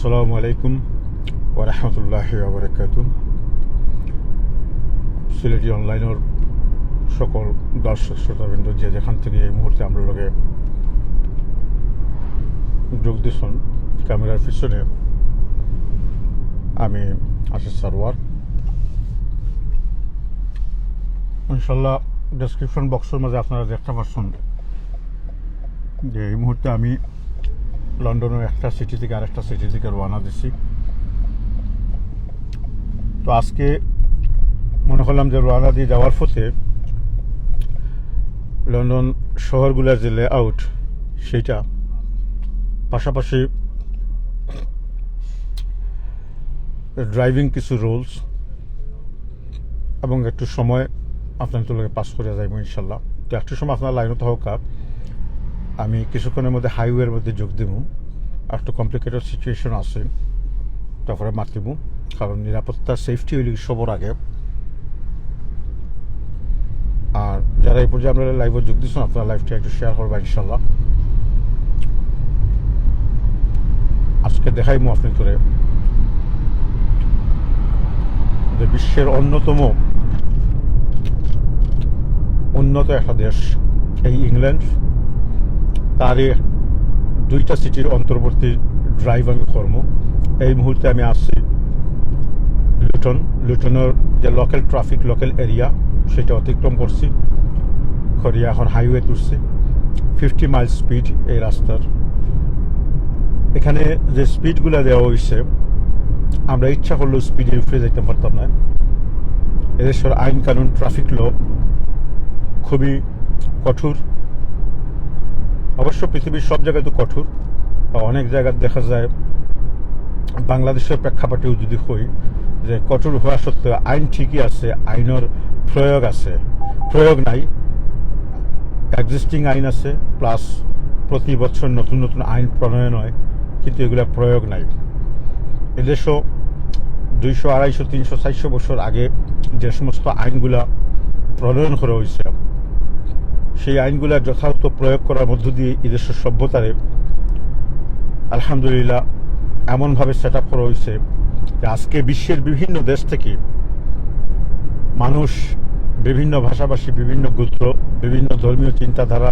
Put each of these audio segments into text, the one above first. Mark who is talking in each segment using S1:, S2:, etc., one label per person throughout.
S1: আসসালামু আলাইকুম ওয়া রাহমাতুল্লাহি ওয়া বারাকাতুহু। সিলেটি অনলাইনের সকল দর্শক শ্রোতাবৃন্দ যে যেখান থেকে এই মুহূর্তে আমরা লগে যোগ দিচ্ছেন, ক্যামেরার পিছনে আমি আশিস সারওয়ার। ইনশাল্লাহ ডেসক্রিপশন বক্সের মাঝে আপনারা দেখতে পাচ্ছেন যে এই মুহূর্তে আমি লন্ডনের একটা সিটি থেকে আরেকটা সিটি থেকে রওনা দিচ্ছি। তো আজকে মনে করলাম যে রওনা দিয়ে যাওয়ার পথে লন্ডন শহরগুলোর যে লেআউট সেইটা, পাশাপাশি ড্রাইভিং কিছু রুলস এবং একটু সময় আপনার তোলাকে পাস করে যাইব ইনশাল্লাহ। তো একটু সময় আপনার লাইনত হোক, আমি কিছুক্ষণের মধ্যে হাইওয়ের মধ্যে যোগ দিব। একটু কমপ্লিকেটেড সিচুয়েশন আছে, তারপরে মাতিব, কারণ নিরাপত্তা সেফটি হইলে সবর আগে। আর যারা এই পর্যায়ে আপনারা লাইভে যোগ দিচ্ছেন, আপনারা লাইভটা একটু শেয়ার করবেন ইনশাল্লাহ। আজকে দেখাইমু আপনি তোরে যে বিশ্বের অন্যতম উন্নত একটা দেশ এই ইংল্যান্ড, তারই দুইটা সিটির অন্তর্বর্তী ড্রাইভ আমি করবো। এই মুহূর্তে আমি আসছি লুটনের যে লোকাল ট্রাফিক, লোকাল এরিয়া, সেটা অতিক্রম করছি, করিয়া এখন হাইওয়ে তুলছি। 50 মাইল স্পিড এই রাস্তার। এখানে যে স্পিডগুলো দেওয়া হয়েছে, আমরা ইচ্ছা করলেও স্পিডের উপরে যাইতে পারতাম না। এদেশের আইন কানুন, ট্রাফিক ল খুবই কঠোর। অবশ্য পৃথিবীর সব জায়গায় তো কঠোর, অনেক জায়গায় দেখা যায় বাংলাদেশের প্রেক্ষাপটেও যদি হই যে কঠোর হওয়া সত্ত্বেও আইন ঠিকই আছে, আইনের প্রয়োগ নাই। এক্সিস্টিং আইন আছে, প্লাস প্রতি বছর নতুন নতুন আইন প্রণয়ন হয়, কিন্তু এগুলো প্রয়োগ নাই। এদেশও 200, 250, 300, 400 বছর আগে যে সমস্ত আইনগুলা প্রণয়ন করা হয়েছে, সেই আইনগুলা যথাযথ প্রয়োগ করার মধ্য দিয়ে এদেশের সভ্যতারে আলহামদুলিল্লাহ এমনভাবে সেট আপ করা হয়েছে যে আজকে বিশ্বের বিভিন্ন দেশ থেকে মানুষ, বিভিন্ন ভাষাভাষী, বিভিন্ন গোত্র, বিভিন্ন ধর্মীয় চিন্তাধারা,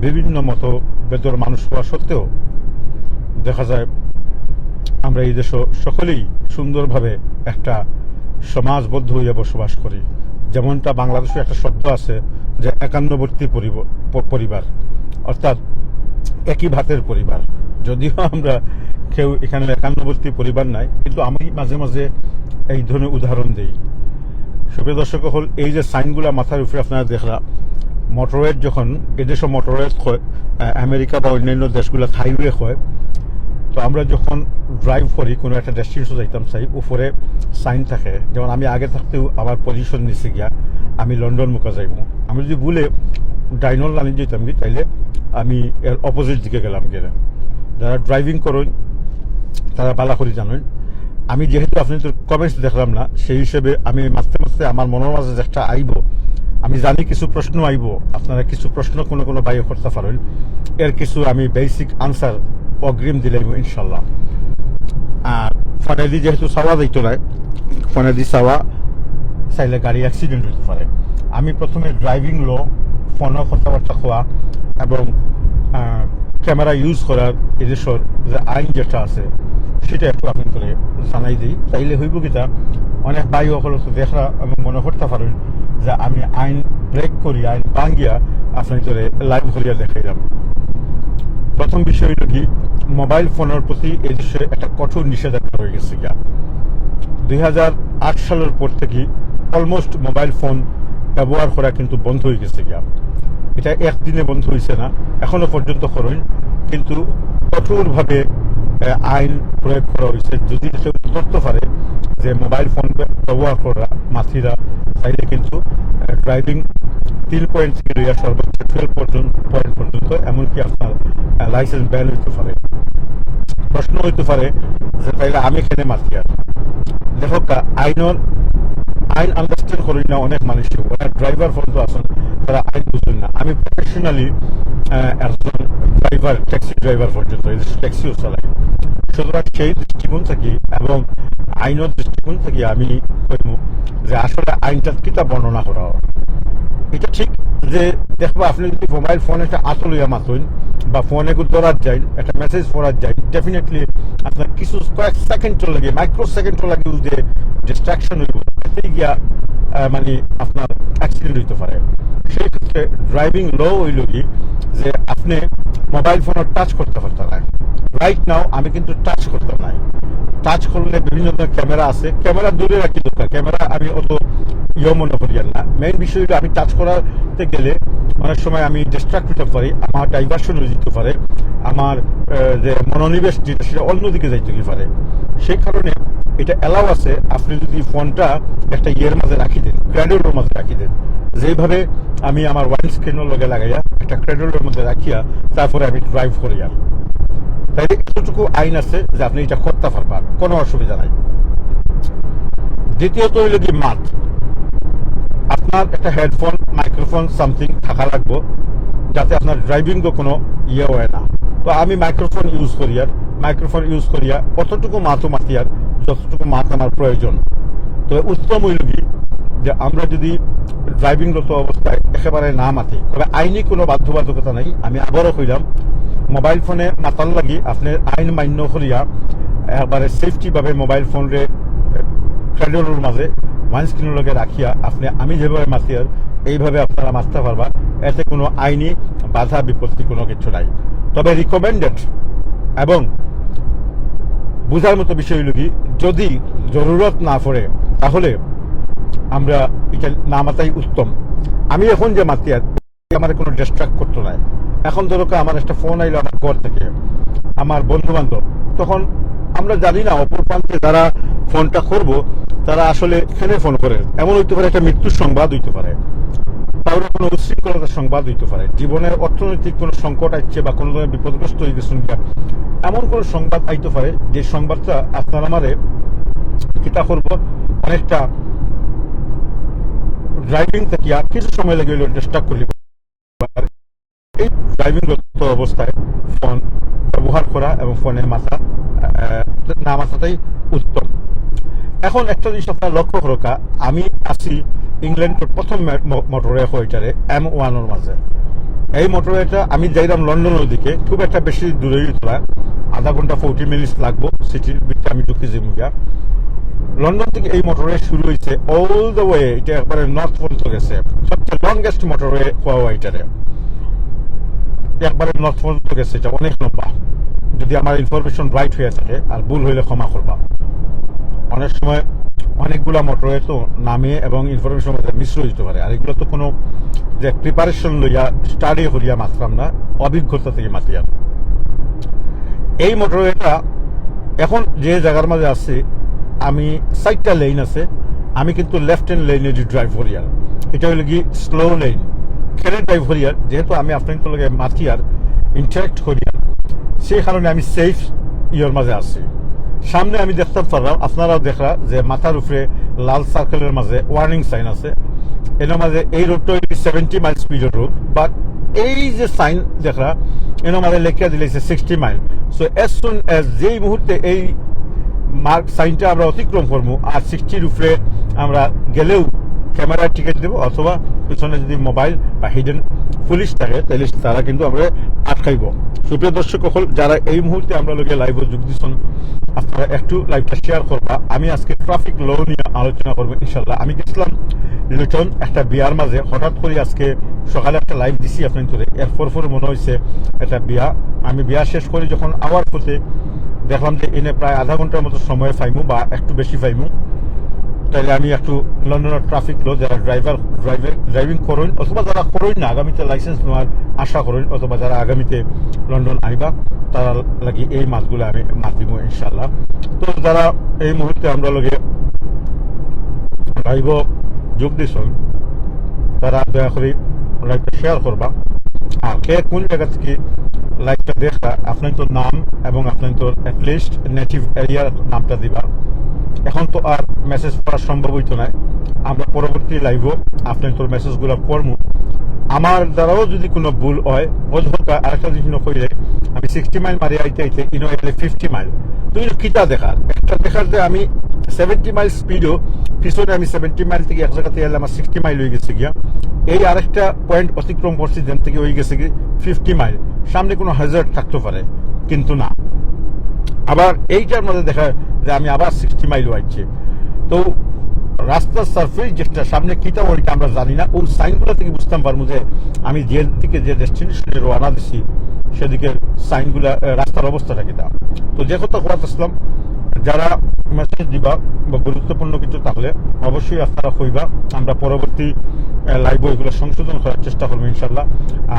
S1: বিভিন্ন মতভেদর মানুষ হওয়া সত্ত্বেও দেখা যায় আমরা এই দেশে সকলেই সুন্দরভাবে একটা সমাজবদ্ধ হইয়া বসবাস করি। যেমনটা বাংলাদেশে একটা শব্দ আছে যে একান্নবর্তী পরিবার, অর্থাৎ একই ভাতের পরিবার। যদিও আমরা কেউ এখানে একান্নবর্তী পরিবার নাই, কিন্তু আমি মাঝে মাঝে এই ধরনের উদাহরণ দিই। সুপ্রিয় দর্শক হল, এই যে সাইনগুলা মাথার উপরে আপনারা দেখলাম, মোটরওয়ের যখন এদেশে মোটরওয়ে হয়, আমেরিকা বা অন্যান্য দেশগুলো হাইওয়ে হয়, তো আমরা যখন ড্রাইভ করি কোনো একটা ডেস্টিনেশন যাইতাম চাই, উপরে সাইন থাকে। যেমন আমি আগে থাকতেও আমার পজিশন নিচে গিয়া আমি লন্ডন মুখা যাইব। আমি যদি ভুলে ডাইনর লাইনে যেতাম কি, তাইলে আমি এর অপোজিট দিকে গেলাম গেলে। যারা ড্রাইভিং করেন তারা বালা করে জানেন। আমি যেহেতু আপনাদের কমেন্টস দেখলাম না, সেই হিসেবে আমি মাঝতে মাঝতে আমার মনের মাঝে একটা আইব, আমি জানি কিছু প্রশ্ন আইব, আপনারা কিছু প্রশ্ন কোনো বাইরে করতে পারেন, এর কিছু আমি বেসিক আনসার অগ্রিম দিলাম ইনশাল্লাহ। আর ফোনেদি যেহেতু চাওয়া যাইতো না, ফোনেদি চাইলে গাড়ি অ্যাক্সিডেন্ট হতে পারে। আমি প্রথমে ড্রাইভিং ল, ফোনও কথাবার্তা খোয়া এবং ক্যামেরা ইউজ করার এদেশের যে আইন যেটা আছে সেটা একটু আপনি করে জানাই দিই। তাইলে হইব কিতা, অনেক ভাই সকল দেখা এবং মনে করতে পারেন যে আমি আইন ব্রেক করি, আইন ভাঙ্গিয়া আপনি করে লাইভ করিয়া দেখাইলাম। প্রথম বিষয় হইল কি, মোবাইল ফোনের প্রতি এদেশে একটা কঠোর নিষেধাজ্ঞা হয়ে গেছে গিয়া। 2008 সালের পর থেকে অলমোস্ট মোবাইল ফোন ব্যবহার করা কিন্তু বন্ধ হয়ে গেছে গিয়া। এটা একদিনে বন্ধ হয়েছে না, এখনো পর্যন্ত করেন, কিন্তু কঠোরভাবে আইন প্রয়োগ করা হয়েছে। যদি কেউ ধরতে পারে যে মোবাইল ফোন ব্যবহার করা মাথিরা, তাইলে কিন্তু ড্রাইভিং 3 পয়েন্ট থেকে লইয়া সর্বোচ্চ 12 পয়েন্ট পর্যন্ত, এমনকি আপনার লাইসেন্স ব্যান হইতে পারে। প্রশ্ন হইতে পারে যে তাইলে আমি এখানে মাথিয়ার দেখো, আইন আন্ডারস্ট্যান্ড করি না অনেক মানুষ, ওরা ড্রাইভার পর্যন্ত আসেন, তারা আইন বুঝেন না। আমি প্রফেশনালি একজন ড্রাইভার, ট্যাক্সি ড্রাইভার পর্যন্ত ট্যাক্সিও চালাই। সুতরাং সেই দৃষ্টিকোণ থেকে এবং আইনের দৃষ্টিকোণ থেকে আমি কইব যে আসলে আইনটা কিতা বর্ণনা করা হয়। এটা ঠিক যে দেখবো আপনি যদি মোবাইল ফোন একটা আতো লইয়া মাতুন বা ফোনে ধরার যায় একটা মেসেজ পড়ার যায়, ডেফিনেটলি আপনার কিছু কয়েক সেকেন্ড লাগে, মাইক্রো সেকেন্ড লাগে যে ডিস্ট্রাকশন হইব, এতে গিয়া মানে আপনার অ্যাক্সিডেন্ট হইতে পারে। সেই ক্ষেত্রে ড্রাইভিং ল হইল কি যে আপনি মোবাইল ফোন টাচ করতে পারতেন না। রাইট নাও আমি কিন্তু টাচ করতাম নাই। টাচ করলে বিভিন্ন ধরনের ক্যামেরা আছে, ক্যামেরা দূরে রাখি দরকার, ক্যামেরা আমি অত মনে করি না। মেইন বিষয় হলো আমি টাচ করাতে গেলে অনেক সময় আমি ডিস্ট্রাক্ট হতে পারি, আমার ডাইভার্সন হয়ে যেতে পারে, আমার যে মনোনিবেশ যেটা সেটা অন্যদিকে যাইতে পারে। সেই কারণে এটা অ্যালাউ আছে আপনি যদি ফোনটা একটা ইয়ের মাঝে রাখি দেন, ক্র্যাডলের মাঝে রাখি দেন, যেভাবে আমি আমার ওয়াইন স্ক্রিনের লগে লাগাইয়া একটা ক্র্যাডলের মধ্যে রাখিয়া তারপরে আমি ড্রাইভ করি। আর তাই এতটুকু আইন আছে যে আপনি এটা করতে পারবেন, কোনো অসুবিধা নাই। দ্বিতীয়ত হইল কি মাত, আপনার একটা হেডফোন মাইক্রোফোন সামথিং থাকা লাগবে যাতে আপনার ড্রাইভিংও কোনো ইয়ে হয় না। তো আমি মাইক্রোফোন ইউজ করিয়া অতটুকু মাতও মাতিয়ার যতটুকু মাত আমার প্রয়োজন। তবে উত্তম হইল কি যে আমরা যদি ড্রাইভিংরত অবস্থায় একেবারে না মাতি, তবে আইনি কোনো বাধ্যবাধকতা নাই। আমি আবারও কইলাম, মোবাইল ফোনে মাতাল লাগি আপনি আইন মান্য করিয়া একবারে সেফটিভাবে মোবাইল ফোনরে ক্র্যাডলের মাঝে ওয়াইন স্ক্রিনের লগে রাখিয়া আপনি আমি যেভাবে মাতিয়ার এইভাবে আপনারা মারতে পারবা, এতে কোনো আইনি বাধা বিপত্তি কোনো কিছু নাই। তবে রিকমেন্ডেড এবং বুঝার মতো বিষয় হইল কি যদি জরুরত না পড়ে তাহলে আমরা এটা না মাতাই উত্তম। আমি এখন যে মাতিয়ার আমার কোনো ডিস্ট্রাক্ট করতো নাই। এখন ধরো আমার একটা ফোন আইলো আমার ঘর থেকে, আমার বন্ধু বান্ধব, তখন আমরা জানি না অপর প্রান্তে যারা ফোনটা করবো তারা আসলে এখানে ফোন করে, এমন হইতে পারে একটা মৃত্যুর সংবাদ হইতে পারে, তাহলে কোনো উচ্ছৃঙ্খলতার সংবাদ হইতে পারে, জীবনের অর্থনৈতিক কোনো সংকট আসছে বা কোনো ধরনের বিপদগ্রস্ত হয়ে গেছেন, এমন কোনো সংবাদ আইতে পারে যে সংবাদটা আপনার আমারে কিতা করবো অনেকটা ড্রাইভিং থেকে কিছু সময় লাগে ডিস্টার্ব করলি। এই ড্রাইভিং অবস্থায় ফোন ব্যবহার করা এবং ফোনে মাথা না মাথাটাই উত্তম। এখন একটা জিনিস আপনার লক্ষ্য করোকা, আমি আছি ইংল্যান্ডের প্রথম মোটরওয়ে ওইটারে M1 মাঝে। এই মোটরওয়েটা আমি যাইলাম লন্ডনের দিকে, খুব একটা বেশি দূরে তোলা, আধা ঘন্টা 40 মিনিট লাগবো সিটির ভিতরে আমি ঢুকি যাইমুগা। লন্ডন থেকে এই মোটরওয়ে শুরু হয়েছে অল দ্য ওয়ে, এটা একবারে নর্থ পর্যন্ত গেছে, সবচেয়ে লংগেস্ট মোটরওয়ে হওয়া এটারে একবারে নর্থ পর্যন্ত গেছে। এটা অনেক লম্বা, যদি আমার ইনফরমেশন রাইট হয়ে থাকে, আর ভুল হইলে ক্ষমা করবা। অনেক সময় অনেকগুলা মোটরওয়ে তো নামে এবং ইনফরমেশন মিশ্র হইতে পারে, আর এগুলো তো কোনো যে প্রিপারেশন লইয়া স্টাডি করিয়া মাতলাম না, অভিজ্ঞতা থেকে মাতিয়া। এই মোটরওয়েটা এখন যে জায়গার মাঝে আছে, আমি 4টা লেন আছে, আমি কিন্তু লেফট হ্যান্ড লেনে ড্রাইভ করিয়ার, এটা হইল কি স্লো লেন খেলে ড্রাইভ করিয়ার, যেহেতু আমি আপনার লগে মাতিয়ার ইন্টারেক্ট করিয়ার, সেই কারণে আমি সেফ ইয়ের মাঝে আছি। সামনে আমি দেখতে পারলাম, আপনারাও দেখরা যে মাথার উপরে লাল সার্কেলের মাঝে ওয়ার্নিং সাইন আছে, এর মাঝে এই রোডটা 70 মাইল স্পিডের রোড, বাট এই যে সাইন দেখরা এর মাঝে লেখা দিলেছে 60 mile. So as soon as যেই মুহূর্তে এই মার্ক সাইনটা আমরা অতিক্রম করবো আর 60-র উপরে আমরা গেলেও ক্যামেরা টিকিট দেবো, অথবা পিছনে যদি মোবাইল বা হিডেন পুলিশ থাকে তাহলে তারা কিন্তু আমরা আটকাইব। সুপ্রিয় দর্শক সকল, যারা এই মুহূর্তে আমরা লোকে লাইভে যোগ দিচ্ছেন, আপনারা একটু লাইভটা শেয়ার করবা। আমি আজকে ট্রাফিক ল নিয়ে আলোচনা করবো ইনশাল্লাহ। আমি গেছিলাম লুটন একটা বিয়ার মাঝে, হঠাৎ করে আজকে সকালে একটা লাইভ দিছি আপনার ধরে, এরপর মনে হয়েছে একটা বিয়া। আমি বিয়া শেষ করি যখন আওয়ার পথে দেখলাম যে এনে প্রায় আধা ঘন্টার মতো সময় পাইমু বা একটু বেশি পাইমু, তাহলে আমি একটু লন্ডনের ট্রাফিক ল যারা ড্রাইভিং করেন অথবা যারা করেন না, আগামীতে লাইসেন্স নেওয়ার আশা করেন, অথবা যারা আগামীতে লন্ডন আইবা তারা লাগি এই মাছগুলো আমি মাতিব ইনশাল্লাহ। তো যারা এই মুহূর্তে আমরা লগে লাইভ যোগ দিচ্ছেন তারা দয়া করে লাইভটা শেয়ার করবা, আর কে কোন জায়গা থেকে লাইভটা দেখা আপনার তো নাম এবং আপনার তো অ্যাটলিস্ট নেটিভ এরিয়ার নামটা দিবা। এখন তো আর মেসেজ পড়া সম্ভব হইতো না, আমরা পরবর্তী লাইভও আপনার তোর মেসেজগুলো পড়বো। আমার দ্বারাও যদি কোনো ভুল হয়, আরেকটা জিনিস কইলে আমি 60 মাইল মারি আইতে 50 মাইল, তুই কিতা দেখার একটা দেখার যে আমি 70 মাইল স্পিডও পিছনে আমি 70 মাইল থেকে এক জায়গাতে এলে আমার 60 মাইল হয়ে গেছে গিয়া, এই আরেকটা পয়েন্ট অতিক্রম করছি যেন থেকে হয়ে গেছে কি 50 মাইল, সামনে কোনো হ্যাজার্ড থাকতে পারে কিন্তু না। আবার এইটার মধ্যে দেখা যে আমি আবার 60 মাইল হয়েছি। তো রাস্তার সার্ফেস যেটা সামনে কিতা ওইটা আমরা জানি না, ওই সাইনগুলো থেকে বুঝতাম পারবো যে আমি যে দিকে যে ডেস্টিনেশনে রওনা দিছি সেদিকে সাইনগুলা রাস্তার অবস্থাটা কিতা। তো যে কথা আসলাম, যারা মেসেজ দিবা বা গুরুত্বপূর্ণ কিছু তাহলে অবশ্যই আপনারা কইবা, আমরা পরবর্তী লাইভে এগুলো সংশোধন করার চেষ্টা করবো ইনশাল্লাহ।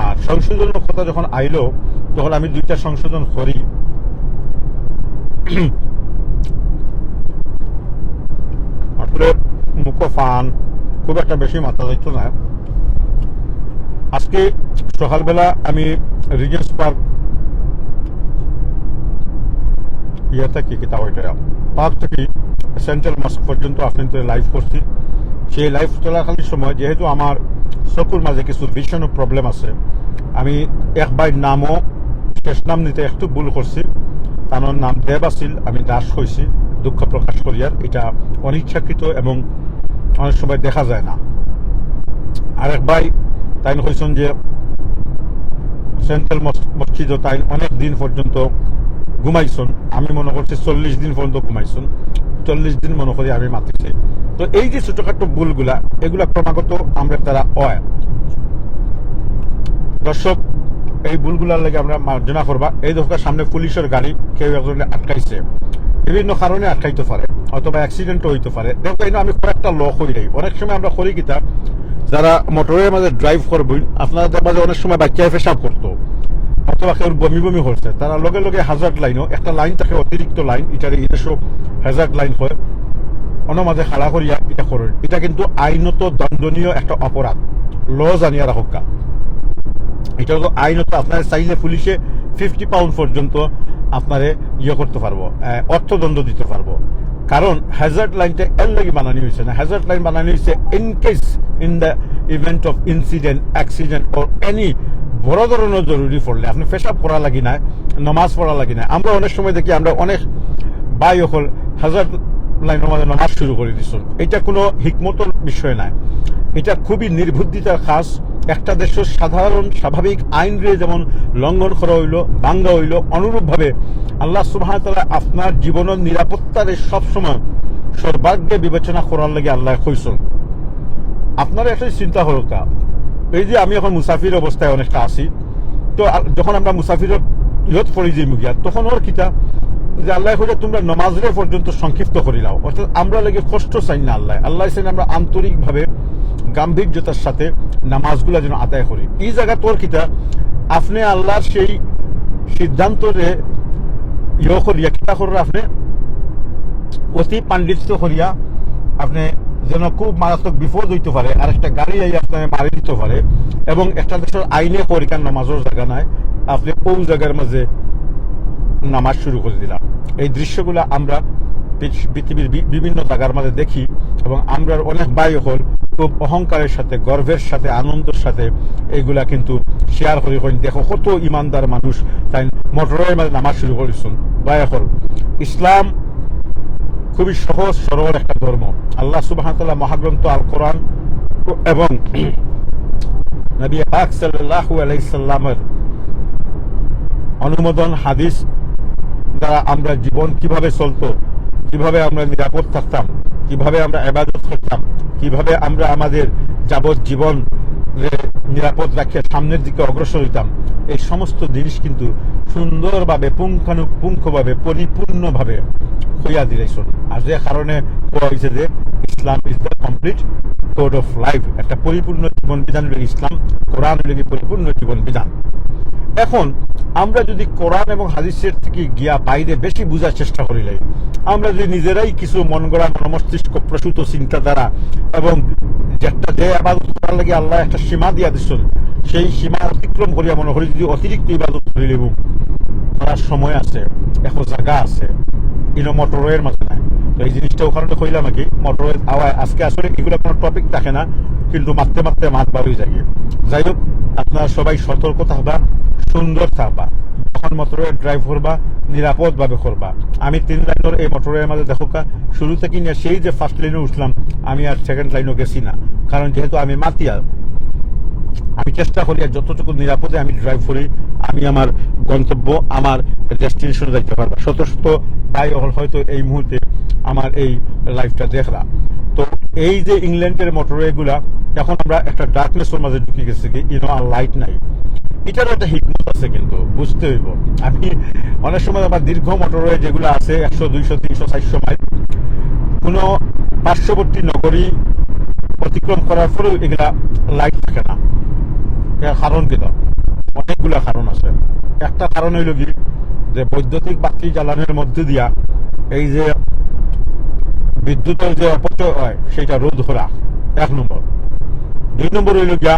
S1: আর সংশোধনের কথা যখন আইলো তখন আমি 2টা সংশোধন করি। আসলে মুখোফান খুব একটা বেশি মাথা যাইতো না। আজকে সকালবেলা আমি রিজেন্স পার্ক পার্ক থেকে সেন্ট্রাল মস্ক পর্যন্ত আপনাদের লাইভ করছি। সেই লাইভ চলাকালীন সময় যেহেতু আমার চকুর মাঝে কিছু ভীষণ প্রবলেম আছে, আমি এক ভাইয়ের নামও শেষ নাম নিতে একটু ভুল করছি। তার নাম দেব আছিল, আমি দাস হয়েছি, দুঃখ প্রকাশ করি। আর এটা অনিচ্ছাকৃত এবং অনেক সময় দেখা যায় না। আরেক ভাই তাই হয়েছেন যে সেন্ট্রাল মসজিদ তাই অনেক দিন পর্যন্ত ঘুমাইছুন, আমি মনে করছি 40 দিন পর্যন্ত ঘুমাইছুন, 40 দিন মনে করি আমি মাতিছি। তো এই যে ছোটখাটো ভুলগুলা এগুলা ক্রমাগত আমরা তারা হয় দর্শক, এই ভুলগুলার লাগে আমরা মার্জনা করবা। এই দরকার সামনে পুলিশের গাড়ি কেউ একজন আটকাইছে, বিভিন্ন কারণে আটকাইতে পারে, অথবা অ্যাক্সিডেন্টও হইতে পারে। দেখো এই আমি কয়েকটা ল করি নাই, অনেক সময় আমরা করি কিতা, যারা মোটরের মাঝে ড্রাইভ করবেন আপনারা মাঝে অনেক সময় বাচ্চায় পেশাব করতো অথবা কেউ বমি বমি করছে, তারা লগে লগে হ্যাজার্ড লাইনও একটা লাইন থাকে, অতিরিক্ত লাইন, এটার নিজস্ব হ্যাজার্ড লাইন হয়, অন্য মাঝে খাড়া করিয়া এটা করেন। এটা কিন্তু আইনত দণ্ডনীয় একটা অপরাধ, ল জানিয়া রাখা। এটা তো আইনত আপনার চাইলে পুলিশে 50 পাউন্ড পর্যন্ত আপনারে করতে পারবো, অর্থদণ্ড দিতে পারবো। কারণ হ্যাজার্ড লাইনটা এর লাগে বানানো হয়েছে না, হ্যাজার্ড লাইন বানানো হয়েছে in case in the event of incident, accident or any বড় ধরনের জরুরি পড়লে আপনি পেশাব পড়া লাগি না, নমাজ পড়া লাগি না। আমরা অনেক সময় দেখি আমরা অনেক বাই হল হ্যাজার্ড লাইনের মধ্যে নমাজ শুরু করে দিচ্ছেন। এটা কোনো হিকমতর বিষয় নাই, এটা খুবই নির্বুদ্ধিতার কাজ। একটা দেশের সাধারণ স্বাভাবিক আইন রে যেমন লঙ্ঘন করা হইল, ভাঙ্গা হইল, অনুরূপভাবে আল্লাহ সুবহানাহু ওয়া তাআলা আপনার জীবনের নিরাপত্তারে সবসময় সর্বাগ্রে বিবেচনা করার লাগে আল্লাহ কইছেন। আপনারা একটা চিন্তা হলো কা, এই যে আমি এখন মুসাফির অবস্থায় অনেকটা আছি, তো যখন আমরা মুসাফিরের ইহত পড়ি যে মুগিয়া তখন ওর কিতা যে আল্লাহ হয়ে তোমরা নমাজরে পর্যন্ত সংক্ষিপ্ত করে নাও, অর্থাৎ আমরা লাগে কষ্ট চাই না। আল্লাহ চাই আমরা আন্তরিকভাবে গাম্ভীর্যতার সাথে নামাজগুলা যেন আদায় করি। এই জায়গা তোর কিতা আপনি আল্লাহর সেই সিদ্ধান্তরে করিয়া কিতা করবে, আপনি অতি পাণ্ডিত্য করিয়া আপনি যেন খুব মারাত্মক বিপদ হইতে পারে, আর একটা গাড়ি আই আপনাকে মারি দিতে পারে, এবং একটা দেশের আইনে পরীক্ষার নামাজের জায়গা নাই, আপনি ওই জায়গার মাঝে নামাজ শুরু করে দিলাম। এই দৃশ্যগুলো আমরা পৃথিবীর বিভিন্ন জায়গার মাঝে দেখি, এবং আমরা অনেক ভাই হল খুব অহংকারের সাথে, গর্বের সাথে, আনন্দের সাথে এইগুলা কিন্তু শেয়ার করি। দেখো কত ইমানদার মানুষ তাই মোটরের মাঝে নামাজ শুরু করেছেন। ভাই হল ইসলাম খুবই সহজ সরল একটা ধর্ম। আল্লাহ সুবহানাহু ওয়া তাআলা মহাগ্রন্থ আল কোরআন এবং নবী পাক সাল্লাল্লাহু আলাইহি সাল্লামের অনুমোদন হাদিস দ্বারা আমরা জীবন কিভাবে চলতো, কিভাবে আমরা নিরাপদ থাকতাম, কিভাবে আমরা ইবাদত করতাম, কিভাবে আমরা আমাদের যাবত জীবন নিরাপদ রাখিয়া সামনের দিকে অগ্রসর হইতাম, এই সমস্ত জিনিস কিন্তু সুন্দরভাবে পুঙ্খানুপুঙ্খভাবে পরিপূর্ণভাবে হইয়া দিয়েছেন। আর যে কারণে কোয়া হয়েছে যে Islam is the complete code of life, একটা পরিপূর্ণ জীবন বিধান ইসলাম, কোরআন পরিপূর্ণ জীবন বিধান। এখন আমরা যদি কোরআন এবং হাদিসের থেকে গিয়া বাইরে বেশি বোঝার চেষ্টা করিলে, আমরা যদি নিজেরাই কিছু মন গড়া মস্তিষ্ক প্রসূত চিন্তাধারা এবং যেটা যে ইবাদত করার লাগে আল্লাহ একটা সীমা দিয়া দিচ্ছেন, সেই সীমা অতিক্রম করিয়া মনে করি যদি অতিরিক্ত ইবাদত করি লেব করার সময় আছে, এখন জায়গা আছে, ইনো মোটরের মাঝে নাই। তো এই জিনিসটা ওখানে কইলাম নাকি মোটরের আওয়াজ আজকে আসলে এগুলো কোনো টপিক থাকে না, কিন্তু মারতে মারতে মাত বার হয়ে যায়। যাই হোক, আপনারা সবাই সতর্ক থাকবা, সুন্দর থাকবা, যখন মোটরের ড্রাইভ করবা নিরাপদভাবে করবা। আমি 3 লাইনের এই মোটরের মাঝে দেখো শুরু থেকে নিয়ে সেই যে ফার্স্ট লাইনে উঠলাম, আমি আর সেকেন্ড লাইনও গেছি না, কারণ যেহেতু আমি মাতিয়ার, আমি চেষ্টা করি আর যতটুকু নিরাপদে আমি ড্রাইভ করি, আমি আমার গন্তব্য, আমার ডেস্টিনেশনে যাইতে পারবো। শত শত ভাই হয়তো এই মুহূর্তে আমার এই লাইফটা দেখলা। তো এই যে ইংল্যান্ডের মোটরওয়ে গুলা, এখন আমরা একটা ডার্কনেসের মাঝে ঢুকে গেছি, কি আর লাইট নাই। এটারও একটা হিকমত আছে, কিন্তু বুঝতে হইব। আমি অনেক সময় আমার দীর্ঘ মোটরওয়ে যেগুলো আছে 100, 200, 300, 400 মাইল, কোনো পার্শ্ববর্তী নগরী অতিক্রম করার পরেও এগুলা লাইট থাকে না। এর কারণ কি? অনেকগুলা কারণ আছে। একটা কারণ হইল কি, যে বৈদ্যুতিক বাতি জ্বালানোর মধ্যে দিয়া এই যে বিদ্যুতের যে অপচয় হয় সেটা রোধ করা, 1 নম্বর। 2 নম্বর হইল গিয়া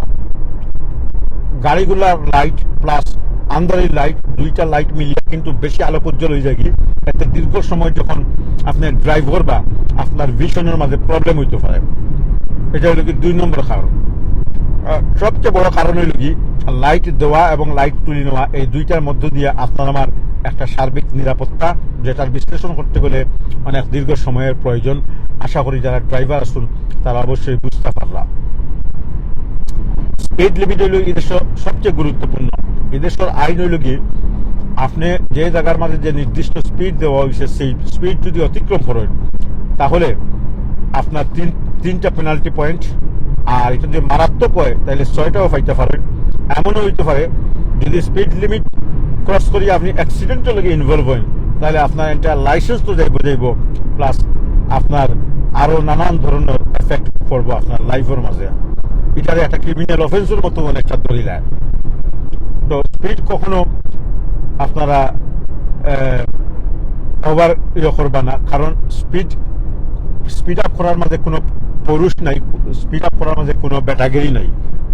S1: গাড়িগুলার লাইট প্লাস আন্দারের লাইট, দুইটা লাইট মিলিয়ে কিন্তু বেশি আলো উজ্জ্বল হয়ে যায়, কি এতে দীর্ঘ সময় যখন আপনি ড্রাইভ করবা আপনার ভিশনের মাঝে প্রবলেম হইতে পারে। এটা হইল কি 2 নম্বর কারণ। সবচেয়ে বড় কারণ হইল কি, লাইট দেওয়া এবং লাইট তুলে নেওয়া, এই দুইটার মধ্য দিয়ে আপনার আমার একটা সার্বিক নিরাপত্তা, যেটার বিশ্লেষণ করতে গেলে অনেক দীর্ঘ সময়ের প্রয়োজন। আশা করি যারা ড্রাইভার আসুন তারা অবশ্যই বুঝতে পারলাম। স্পিড লিমিট হইল এদেশের সবচেয়ে গুরুত্বপূর্ণ। এদেশের আইন হইল কি, আপনি যে জায়গার মাঝে যে নির্দিষ্ট স্পিড দেওয়া হয়েছে সেই স্পিড যদি অতিক্রম করেন তাহলে আপনার 3টা পেনাল্টি পয়েন্ট, আর এটা যদি মারাত্মক হয় তাহলে 6টাও পাইতে পারেন। এমনও হইতে পারে যদি স্পিড লিমিট ক্রস করি আপনি অ্যাক্সিডেন্টের লগে ইনভলভ হন, তাহলে আপনার একটা লাইসেন্স তো যাইব, প্লাস আপনার আরো নানান ধরনের এফেক্ট পড়বো আপনার লাইফের মাঝে। এটার একটা ক্রিমিনাল অফেন্সের মতো অনেকটা দলিল। তো স্পিড কখনো আপনারা ওভার করবা না, কারণ স্পিড আপ করার মাঝে কোনো পুরুষ নাই, স্পিড আপ করার মাঝে কোনো ব্যাটাগিরি নাই।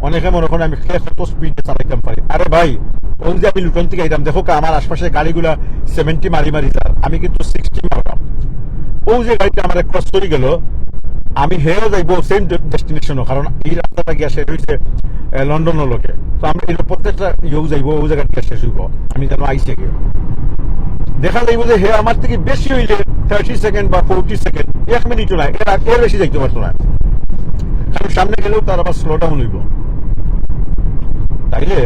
S1: অনেকে মনে করেন আমি কত স্পিডে চালাইতাম পারি। আরে ভাই, ওই যে আমি লুটন থেকে আইতাম, দেখো আমার আশপাশে গাড়িগুলা 70 মারি যার, আমি কিন্তু 60 মারতাম। ওই যে গাড়িটা আমার ক্রস করে গেল, আমি হেও যাইবো সেম ডেস্টিনেশনও, কারণ এই রাস্তাটা গিয়া শেষ হয়েছে লন্ডনের লোকে। তো আমরা এই প্রত্যেকটা ইয়েও যাইবো, ওই জায়গাটা শেষ হইব, আমি যেন আইসে গিয়ে দেখা যাইব যে হে আমার থেকে বেশি হইলে 30 সেকেন্ড বা 40 সেকেন্ড, 1 মিনিটও নাই, এর বেশি যাইতে পারতো না, কারণ সামনে গেলেও তার আবার স্লো ডাউন হইব। তাইলে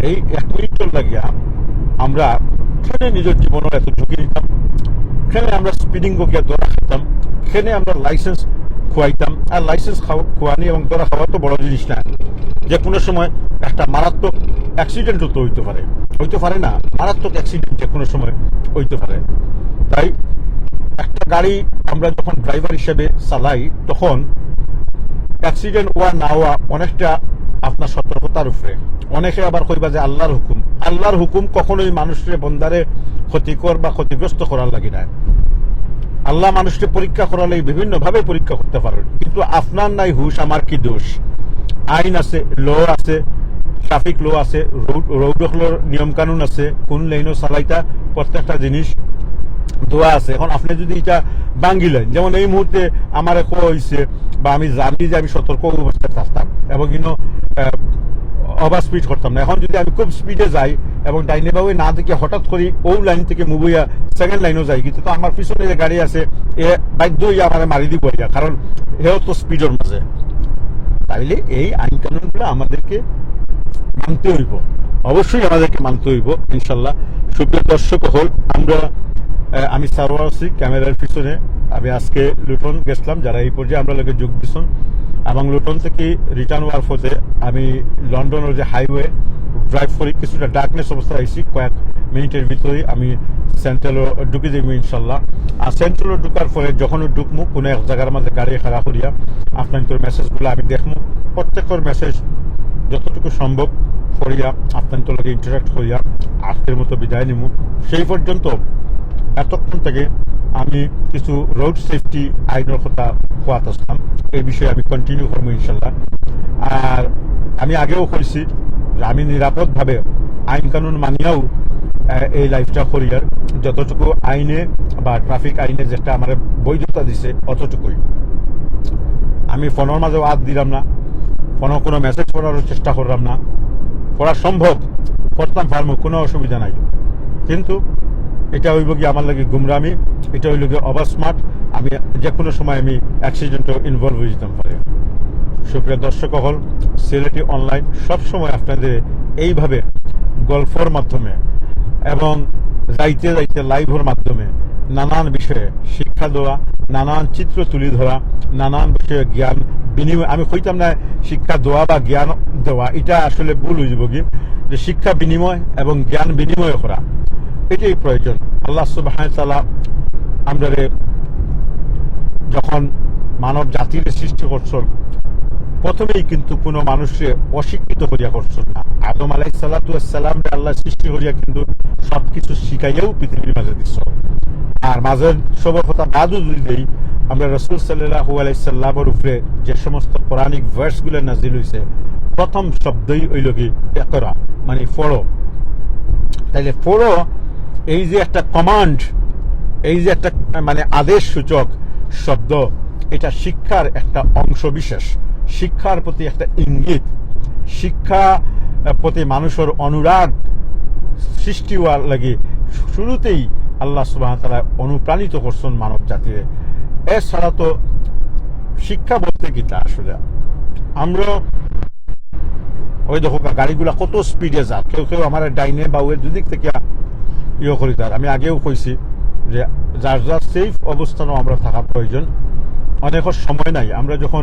S1: এই 1 মিনিট লাগিয়া আমরা ট্রেনে নিজের জীবনের এত ঝুঁকি নিতাম, ট্রেনে আমরা স্পিডিং গিয়া ধরা খেতাম, ট্রেনে আমরা লাইসেন্স খোয়াইতাম। আর লাইসেন্স খোয়ানি এবং ধরা খাওয়া তো বড় জিনিস না, যে কোনো সময় একটা মারাত্মক অ্যাক্সিডেন্ট হইতে পারে না, মারাত্মক অ্যাক্সিডেন্ট যে কোনো সময় হইতে পারে। তাই একটা গাড়ি আমরা যখন ড্রাইভার হিসেবে চালাই, তখন অ্যাক্সিডেন্ট হওয়া না হওয়া অনেকটা আপনার সতর্কতার উপরে। অনেকে আবার কইবা যে আল্লাহর হুকুম কখনোই মানুষের বন্দারে ক্ষতিকর বা ক্ষতিগ্রস্ত করার লাগে না। আল্লাহ মানুষকে পরীক্ষা করালে বিভিন্ন ভাবে পরীক্ষা করতে পারেন, কিন্তু আপনার নাই হুশ, আমার কি দোষ? আইন আছে, ল আছে, ট্রাফিক ল আছে, রোড নিয়ম কানুন আছে, কোন লাইনও চালাইতা, প্রত্যেকটা জিনিস দোয়া আছে। এখন আপনি যদি এটা ভাঙ্গিলেন, যেমন এই মুহূর্তে আমার হয়েছে, বা আমি জানি যে আমি সতর্ক অবস্থায় থাকতাম এবং কিন্তু ওভার স্পিড করতাম না। এখন যদি আমি খুব স্পিডে যাই এবং ডাইনে বাবু না দেখে হঠাৎ করি ও লাইন থেকে মুভ হইয়া সেকেন্ড লাইনও যাই, কিন্তু তো আমার পিছনে যে গাড়ি আছে এ বাধ্য হইয়া আমার মারি দিব, কারণ এও তো স্পিডের মাঝে। তাইলে এই আইন কানুনগুলো আমাদেরকে মানতে হইব, অবশ্যই আমাদেরকে মানতে হইব ইনশাল্লাহ। সুপ্রিয় দর্শক হল, আমি সারোয়ার আছি ক্যামেরার পিছনে। আমি আজকে লুটন গেছিলাম, যারা এই পর্যায়ে আমরা লোকে যোগ দিচ্ছেন, এবং লুটন থেকে রিটার্ন হওয়ার পথে আমি লন্ডনের যে হাইওয়ে ড্রাইভ করি, কিছুটা ডার্কনেস অবস্থায় আইসি, কয়েক মিনিটের ভিতরেই আমি সেন্ট্রালও ঢুকে যাবো ইনশাল্লাহ। আর সেন্ট্রালও ঢুকার পরে যখন ঢুকবো কোনো এক জায়গার মাঝে গাড়ি খাড়া করিয়া আপনার মেসেজগুলো আমি দেখবো, প্রত্যেকের মেসেজ যতটুকু সম্ভব করিয়া আপনার লগে ইন্টারাক্ট করিয়া আজকের মতো বিদায় নিব। সেই পর্যন্ত এতক্ষণ থেকে আমি কিছু রোড সেফটি আইনের কথা কোয়াত আসলাম, এই বিষয়ে আমি কন্টিনিউ করবো ইনশাল্লাহ। আর আমি আগেও করেছি যে আমি নিরাপদভাবে আইন কানুন মানিয়াও এই লাইফটা করিয়ার, যতটুকু আইনে বা ট্রাফিক আইনে যেটা আমার বৈধতা দিছে অতটুকুই। আমি ফোনের মাঝেও হাত দিলাম না, কোনো মেসেজ পড়ারও চেষ্টা করলাম না, পড়া সম্ভব করতাম পারবো, কোনো অসুবিধা নাই, কিন্তু এটা হইব কি আমার লাগে গুমরামি, এটা হইল গিয়ে ওভার স্মার্ট, আমি যে কোনো সময় আমি অ্যাক্সিডেন্টও ইনভলভ হয়ে যেতাম পারি। সুপ্রিয় দর্শক হল, সিলেটি অনলাইন সবসময় আপনাদের এইভাবে গল্পর মাধ্যমে এবং যাইতে যাইতে লাইভের মাধ্যমে নানান বিষয়ে শিক্ষা দেওয়া, নানান চিত্র তুলে ধরা, নানান বিষয়ে জ্ঞান বিনিময়। আমি কইতাম না শিক্ষা দেওয়া বা জ্ঞান দেওয়া, এটা আসলে ভুল হয়ে যাব কি, যে শিক্ষা বিনিময় এবং জ্ঞান বিনিময় করা এটাই প্রয়োজন। আল্লাহ সুবহানাহু ওয়া তাআলা আমরা যখন মানব জাতির সৃষ্টি করছেন, প্রথমেই কিন্তু কোনো মানুষকে অশিক্ষিত করিয়া করছেন না। আদম আলাইহিস সালাতু ওয়াস সালাম আল্লাহ সৃষ্টি করিয়া কিন্তু সবকিছু শিখাইয়াও পৃথিবীর মাঝে দিচ্ছ। আর মাঝের সবার কথা বাদও যদি দেই, আমরা রাসূল সাল্লাল্লাহু আলাইহি সাল্লামের উপরে যে সমস্ত কোরআনিক ভার্সগুলো নাজিল হয়েছে, প্রথম শব্দই হইল কি ইকরা, মানে পড়ো। তাইলে পড়ো, এই যে একটা কমান্ড, এই যে একটা মানে আদেশ সূচক শব্দ, এটা শিক্ষার একটা অংশ বিশেষ, শিক্ষার প্রতি একটা ইঙ্গিত, শিক্ষা প্রতি মানুষের অনুরাগ সৃষ্টি হওয়ার লাগে শুরুতেই আল্লাহ সুবহানাহু ওয়া তাআলা অনুপ্রাণিত করছেন মানব জাতির। এছাড়া তো শিক্ষা বলতে কি তা আসলে আমরা ওই দেখো গাড়িগুলা কত স্পিডে যা, কেউ কেউ আমার ডাইনে বা ওয়ের দুদিক থেকে ইয়ে করি। তার আমি আগেও কইছি যে যার যার সেফ অবস্থানও আমরা থাকা প্রয়োজন। অনেকের সময় নাই, আমরা যখন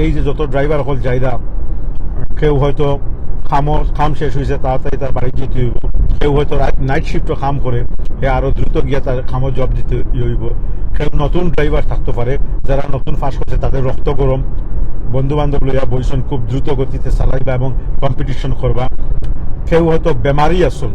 S1: এই যে যত ড্রাইভার হল যাইরা, কেউ হয়তো খাম শেষ হয়েছে তাড়াতাড়ি তার বাড়ি যেতে হইব, কেউ হয়তো নাইট শিফটও কাম করে, সে আরো দ্রুত গিয়ে তার খামো জব দিতে হইব। কেউ নতুন ড্রাইভার থাকতে পারে, যারা নতুন ফাঁস করছে তাদের রক্ত গরম, বন্ধু বান্ধব লইয়া বইসন খুব দ্রুত গতিতে চালাইবা এবং কম্পিটিশন করবা। কেউ হয়তো বেমারি আসুন,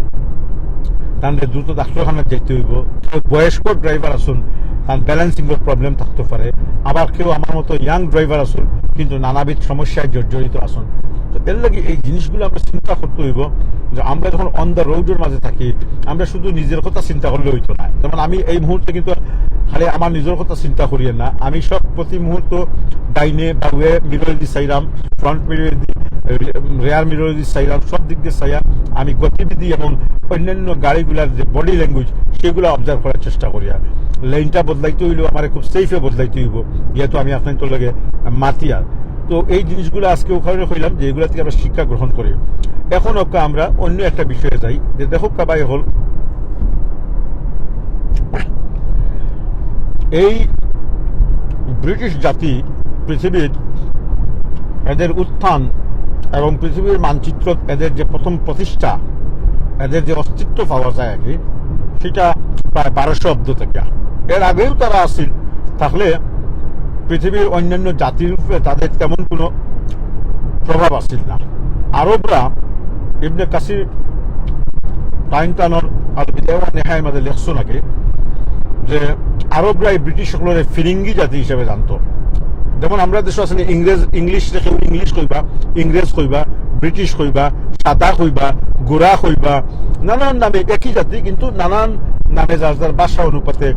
S1: তাহলে দ্রুত ডাক্তারখানা যেতে হইব। কেউ বয়স্ক ড্রাইভার আসুন, তার ব্যালেন্সিং এর প্রবলেম থাকতে পারে। আবার কেউ আমার মতো ইয়াং ড্রাইভার আসুন, কিন্তু নানাবিধ সমস্যায় জর্জরিত আসুন। তো এর লাগে এই জিনিসগুলো আমরা চিন্তা করতে হইব যে আমরা যখন অন দ্য রোডের মাঝে থাকি, আমরা শুধু নিজের কথা চিন্তা করলে হইতো না। যেমন আমি এই মুহূর্তে কিন্তু খালি আমার নিজের কথা চিন্তা করিয়ে না, আমি সব প্রতি মুহূর্ত ডাইনে বা ওয়ে মিরর দিয়ে চাইলাম, ফ্রন্ট মিরর দিয়ে, রেয়ার মিরর দিয়ে চাইলাম, সব দিক দিয়ে চাইয়া আমি গতিবিধি এবং অন্যান্য গাড়িগুলার যে বডি ল্যাঙ্গুয়েজ সেগুলো অবজার্ভ করার চেষ্টা করি। লেনটা বদলাইতে হইলেও আমার খুব সেফে বদলাইতে হইব, যেহেতু আমি আপনার তো লাগে মাতিয়ার। তো এই জিনিসগুলো আজকে ওখানে কইলাম যে এগুলো থেকে আমরা শিক্ষা গ্রহণ করি। এখন ওকে আমরা অন্য একটা বিষয়ে যাই, যে দেখো কাবাই হল এই ব্রিটিশ জাতি পৃথিবীর এদের উত্থান এবং পৃথিবীর মানচিত্র এদের যে প্রথম প্রতিষ্ঠা, এদের যে অস্তিত্ব পাওয়া যায় আর কি, সেটা প্রায় 1200 অব্দ থেকে। এর আগেও তারা আসিল, তাহলে পৃথিবীর অন্যান্য জাতির উপরে তাদের তেমন কোনো প্রভাব আসিল না। আরবরা ইবনে কাসির টাইনটানর আল বিদায়া ওয়া নিহায়ার মধ্যে লেখছো নাকি যে আরবরা এই ব্রিটিশ সকলের ফিরিঙ্গি জাতি হিসেবে জানতো। যেমন আমরা দেশে আসলে ইংলিশ রেখে ইংলিশ কইবা, ইংরেজ কইবা, ব্রিটিশ কইবা, সাদা কইবা, গোরা কইবা, নানান নামে একই জাতি, কিন্তু নানান নামে যার যার ভাষা অনুপাতে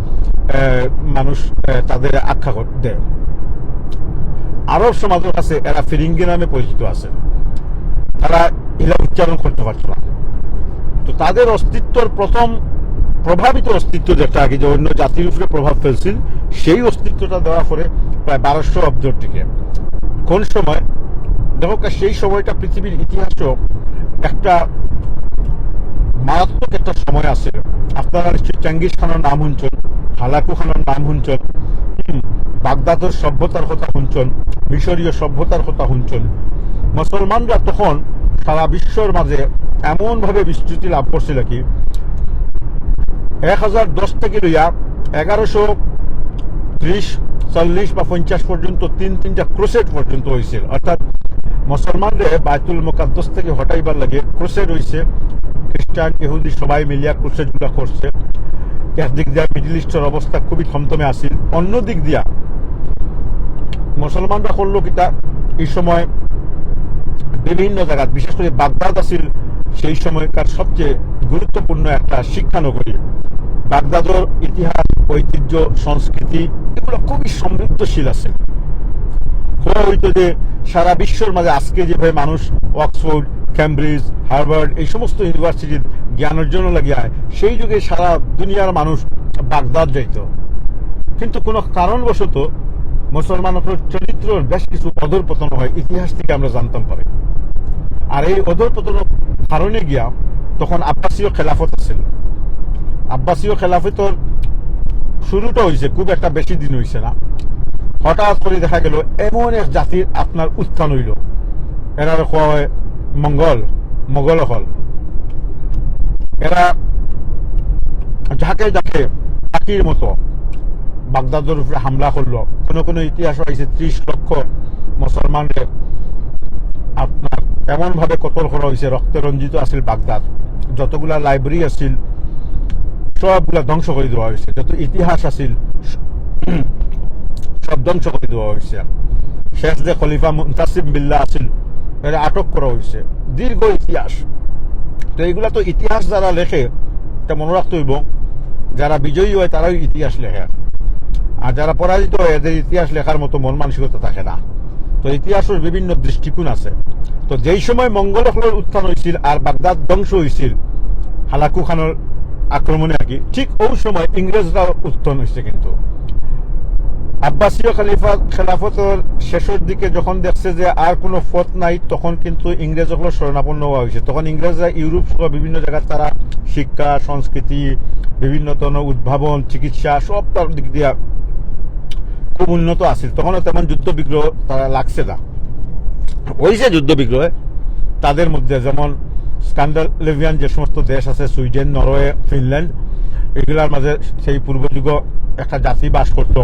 S1: মানুষ তাদের আখ্যা দেয়। আরব সমাজের কাছে এরা ফিরিঙ্গি নামে পরিচিত আছে, তারা এরা উচ্চারণ করতে পারত না। তো তাদের অস্তিত্বর প্রথম প্রভাবিত অস্তিত্ব যেটা আগে যে অন্য জাতির উপরে প্রভাব ফেলছিল, সেই অস্তিত্বটা দেওয়া করে প্রায় 1200 অব্দের দিকে। কোন সময় দেখো, সেই সময়টা পৃথিবীর ইতিহাসেও একটা মারাত্মক একটা সময় আছে। আপনারা নিশ্চয়ই চেঙ্গিস খানের নাম শুনছেন, হালাকু খানের নাম শুনছেন, বাগদাদের সভ্যতার কথা শুনছেন, মিশরীয় সভ্যতার কথা শুনছেন। মুসলমানরা তখন সারা বিশ্বের মাঝে এমন ভাবে বিস্তৃতি লাভ করছিল কি 1010 থেকে লইয়া 1130, 40 বা 50 পর্যন্ত তিনটা ক্রুসেড পর্যন্ত হয়েছিল। অর্থাৎ মুসলমানরা বাইতুল মুকাদ্দাস থেকে হটাইবার লাগে ক্রুসেড হয়েছে। খ্রিস্টান ইহুদি সবাই মিলিয়া ক্রুসেড গুলা করছে। একদিক দিয়া মিডল ইস্টের অবস্থা খুবই থমথমে আসিল, অন্য দিক দিয়া মুসলমানরা করলো কিতা এই সময় বিভিন্ন জায়গা, বিশেষ করে বাগদাদ আসিল সেই সময়কার সবচেয়ে গুরুত্বপূর্ণ একটা শিক্ষানগরী। বাগদাদের ইতিহাস, ঐতিহ্য, সংস্কৃতি এগুলো খুবই সমৃদ্ধশীল আছে। হয়তো যে সারা বিশ্বের মাঝে আজকে যেভাবে মানুষ অক্সফোর্ড, ক্যামব্রিজ, হার্ভার্ড এই সমস্ত ইউনিভার্সিটির জ্ঞান অর্জন লাগিয়া সেই যুগে সারা দুনিয়ার মানুষ বাগদাদ যাইত, কিন্তু কোনো কারণবশত মুসলমানের চরিত্রের বেশ কিছু অধঃপতন হয়, ইতিহাস থেকে আমরা জানতাম পারি। আর এই অধঃপতনের কারণে গিয়া তখন আব্বাসীয় খেলাফত আছিল। আব্বাসীয় খেলাফতের শুরুটা হয়েছে, খুব একটা বেশি দিন হয়েছে না, হঠাৎ করে দেখা গেল এমন এক জাতির আপনার উত্থান হইল, এরা কোয়া হয় মোগল হল। এরা ঝাঁকে ঝাঁকে পাখির মতো বাগদাদের উপরে হামলা করলো। কোনো ইতিহাস হয়েছে 30 লক্ষ মুসলমানদের আপনার এমন ভাবে কতল করা হয়েছে, রক্তে রঞ্জিত আছিল বাগদাদ। যতগুলা লাইব্রেরি আছিল সবগুলা ধ্বংস করে দেওয়া হয়েছে, যত ইতিহাস আছিল সব ধ্বংস করে দেওয়া হয়েছে। শেষ যে খলিফা মুনতাসিম বিল্লাহ আছিল এরা আটক করা হয়েছে। দীর্ঘ ইতিহাস। তো এইগুলা তো ইতিহাস যারা লেখে এটা মনে রাখতে হইব, যারা বিজয়ী হয় তারাই ইতিহাস লেখে, আর যারা পরাজিত হয় এদের ইতিহাস লেখার মতো মন মানসিকতা থাকে না। তো ইতিহাসের বিভিন্ন দৃষ্টিকোণ আছে। তো যেই সময় মঙ্গল হলের উত্থান হয়েছিল আর বাগদাদ ধ্বংস হয়েছিল হালাকু খানের আক্রমণে আর কি, ঠিক ওই সময় ইংরেজরা উত্থান হয়েছে। কিন্তু আব্বাসীয় খেলাফতের শেষের দিকে যখন দেখছে যে আর কোনো পথ নাই, তখন কিন্তু ইংরেজগুলো শরণাপন্ন হওয়া হয়েছে। তখন ইংরেজরা ইউরোপ সহ বিভিন্ন জায়গায় তারা শিক্ষা, সংস্কৃতি, বিভিন্ন ধরনের উদ্ভাবন, চিকিৎসা সব তার দিক দিয়ে খুব উন্নত আছিল। তখনও তেমন যুদ্ধ বিগ্রহ তারা লাগছে না। ওই যে যুদ্ধ বিগ্রহে তাদের মধ্যে যেমন স্ক্যান্ডালেভিয়ান যে সমস্ত দেশ আছে, সুইডেন, নরওয়ে, ফিনল্যান্ড, এগুলার মাঝে সেই পূর্বযুগ একটা জাতি বাস করত।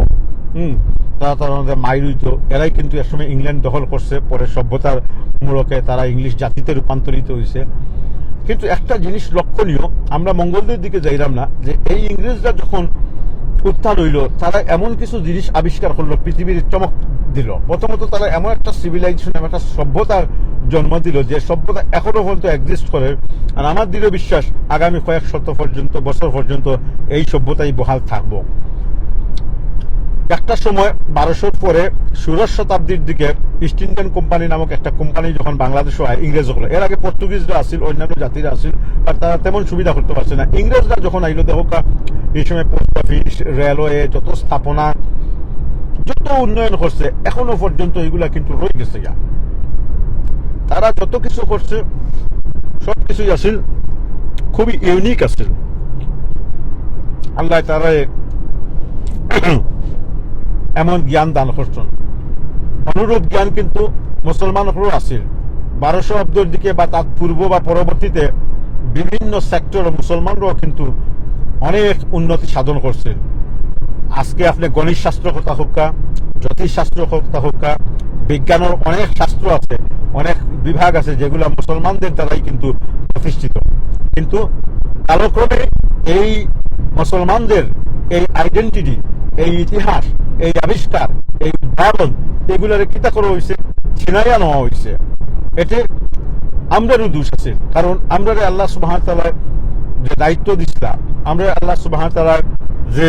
S1: তারা তার মধ্যে মাইর হইত। এরাই কিন্তু একসময় ইংল্যান্ড দখল করছে, পরে সভ্যতার মূলকে তারা ইংলিশ জাতিতে রূপান্তরিত হয়েছে। কিন্তু একটা জিনিস লক্ষণীয়, আমরা মঙ্গলদের দিকে যাইলাম না, যে এই ইংরেজরা যখন উত্থান হইল তারা এমন কিছু জিনিস আবিষ্কার করলো, পৃথিবীর চমক দিল। প্রথমত তারা এমন একটা সিভিলাইজেশন, এমন একটা সভ্যতার জন্ম দিল যে সভ্যতা এখনো পর্যন্ত এক্সিস্ট করে। আর আমার দৃঢ় বিশ্বাস আগামী কয়েক বছর পর্যন্ত এই সভ্যতাই বহাল থাকবো। একটা সময় 1200 পরে 16 শতাব্দীর দিকে ইস্ট ইন্ডিয়ান কোম্পানি নামক একটা কোম্পানি যখন বাংলাদেশে হয়, ইংরেজ হলো। এর আগে পর্তুগিজরা আসছিল, অন্যান্য জাতিরা আসছিল, আর তারা তেমন সুবিধা করতে পারছে না। ইংরেজরা যখন আইলো, দেখো এই সময় পোস্ট অফিস, রেলওয়ে, যত স্থাপনা, যত উন্নয়ন করছে, এখনো পর্যন্ত এগুলা কিন্তু রয়ে গেছে। তারা যত কিছু করছে সবকিছুই আসিল খুবই ইউনিক আছিল। আল্লাহ তারা এমন জ্ঞান দান করছেন। অনুরূপ জ্ঞান কিন্তু মুসলমানদেরও আছিল। 1200 অব্দের দিকে বা তার পূর্ব বা পরবর্তীতে বিভিন্ন সেক্টর মুসলমানরাও কিন্তু অনেক উন্নতি সাধন করছে। আজকে আপনি গণিত শাস্ত্র কথা হোক, জ্যোতিষশাস্ত্র কথা হোক, বিজ্ঞানের অনেক শাস্ত্র আছে, অনেক বিভাগ আছে যেগুলো মুসলমানদের দ্বারাই কিন্তু প্রতিষ্ঠিত। কিন্তু কালক্রমে এই মুসলমানদের এই আইডেন্টিটি, এই ইতিহাস, এই আবিষ্কার, এই উদ্ভাবন, এগুলোর কিতা করা হয়েছে, ছিনাইয়া নেওয়া হয়েছে। এতে আমরারও দোষ আছে, কারণ আমরা আল্লাহ সুবহানাহু ওয়া তাআলা যে দায়িত্ব দিছিলাম, আমরা আল্লাহ সুবহানাহু ওয়া তাআলা যে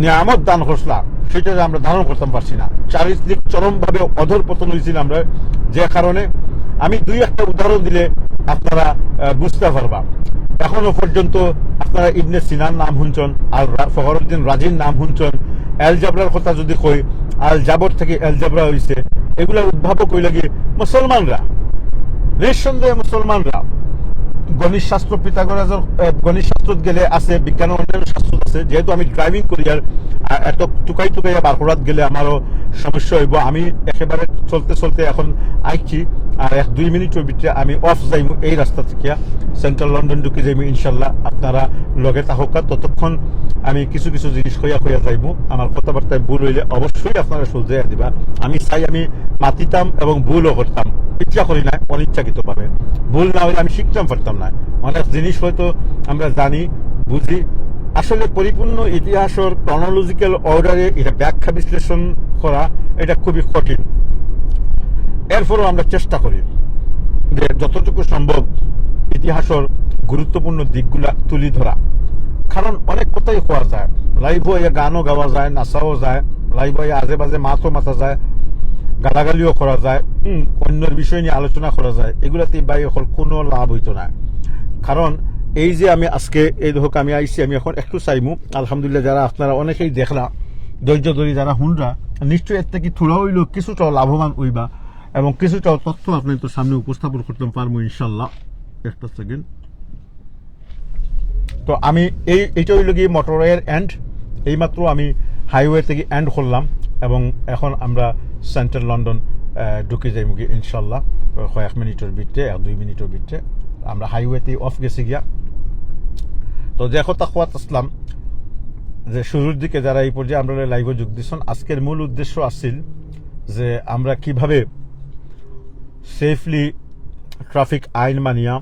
S1: নিয়ামত দান করছিলাম, সেটা আমরা ধারণ করতে পারছি না। চারিত্রিক চরমভাবে অধঃপতন হয়েছিল আমরা, যে কারণে আমি 2-1টা উদাহরণ দিলে আপনারা বুঝতে পারবা। এখনো পর্যন্ত আপনারা ইবনে সিনার নাম শুনছেন, আর ফখরুদ্দিন রাজির নাম শুনছেন। এলজাবরার কথা যদি কই, আল জাবর থেকে এলজাবরা হয়েছে। এগুলা উদ্ভাবক হইল গিয়ে মুসলমানরা, নিঃসন্দেহে মুসলমানরা। গণিত শাস্ত্র, পিথাগোরাসের গণিত শাস্ত্র গেলে আছে, বিজ্ঞান অন্যান্য শাস্ত্র আছে। যেহেতু আমি ড্রাইভিং করি, আর এত টুকাইয়া বারকরাত গেলে আমারও সমস্যা হইব। আমি একেবারে চলতে চলতে এখন আইছি, আর 1-2 মিনিটের ভিতরে আমি অফ যাইব এই রাস্তা থেকে, সেন্ট্রাল লন্ডন ঢুকে যাইব ইনশাল্লাহ। আপনারা লগে থাকুক, ততক্ষণ আমি কিছু কিছু জিনিস হইয়া যাইব। আমার কথাবার্তায় ভুল হইলে অবশ্যই আপনারা শুধরাইয়া দিবা। আমি চাই আমি মাতিতাম এবং ভুলও করতাম, ইচ্ছা করি না, অনিচ্ছাকৃত ভাবে। ভুল না হলে আমি শিখতাম পারতাম না। অনেক জিনিস হয়তো আমরা জানি, বুঝি, আসলে পরিপূর্ণ ইতিহাসের ক্রনোলজিক্যাল অর্ডারে এটা ব্যাখ্যা বিশ্লেষণ করা এটা খুবই কঠিন। এরপরও আমরা চেষ্টা করি যে যতটুকু সম্ভব ইতিহাসের গুরুত্বপূর্ণ দিকগুলা তুলি ধরা। কারণ অনেক কথাই হওয়া যায়, লাইভ হয়ে গানও গাওয়া যায়, নাচাও যায়, লাইভ হয়ে আজে বাজে মাছও মাথা যায়, গালাগালিও করা যায়, অন্যের বিষয় নিয়ে আলোচনা করা যায়। এগুলাতে বাই হল কোনো লাভ হইতো না। কারণ এই যে আমি আজকে এই ধোক আমি আইছি, আমি এখন একটু চাইমু আলহামদুলিল্লাহ যারা আপনারা অনেকেই দেখলা ধৈর্য ধরি যারা হুনরা নিশ্চয়ই এর থেকে থোড়া হইল কিছুটাও লাভবান হইবা এবং কিছুটাও তথ্য আপনি তো সামনে উপস্থাপন করতে পারবো ইনশাল্লাহ। একটা সেকেন্ড। তো আমি এইটা হইল গিয়ে মোটরওয়ের এন্ড, এইমাত্র আমি হাইওয়ে থেকে এন্ড করলাম এবং এখন আমরা সেন্ট্রাল লন্ডন ঢুকে যাই মুখে ইনশাল্লাহ কয়েক মিনিটের ভিতরে 1-2 মিনিটের ভিতরে। আমরা হাইওয়েতে অফ গেছি গিয়া। তো যে কথা খোয়াত আসলাম যে শুরুর দিকে যারা এই পর্যায়ে আমরা লাইভে যোগ দিচ্ছেন, আজকের মূল উদ্দেশ্য আসছিল যে আমরা কিভাবে সেফলি ট্রাফিক আইন মানিয়া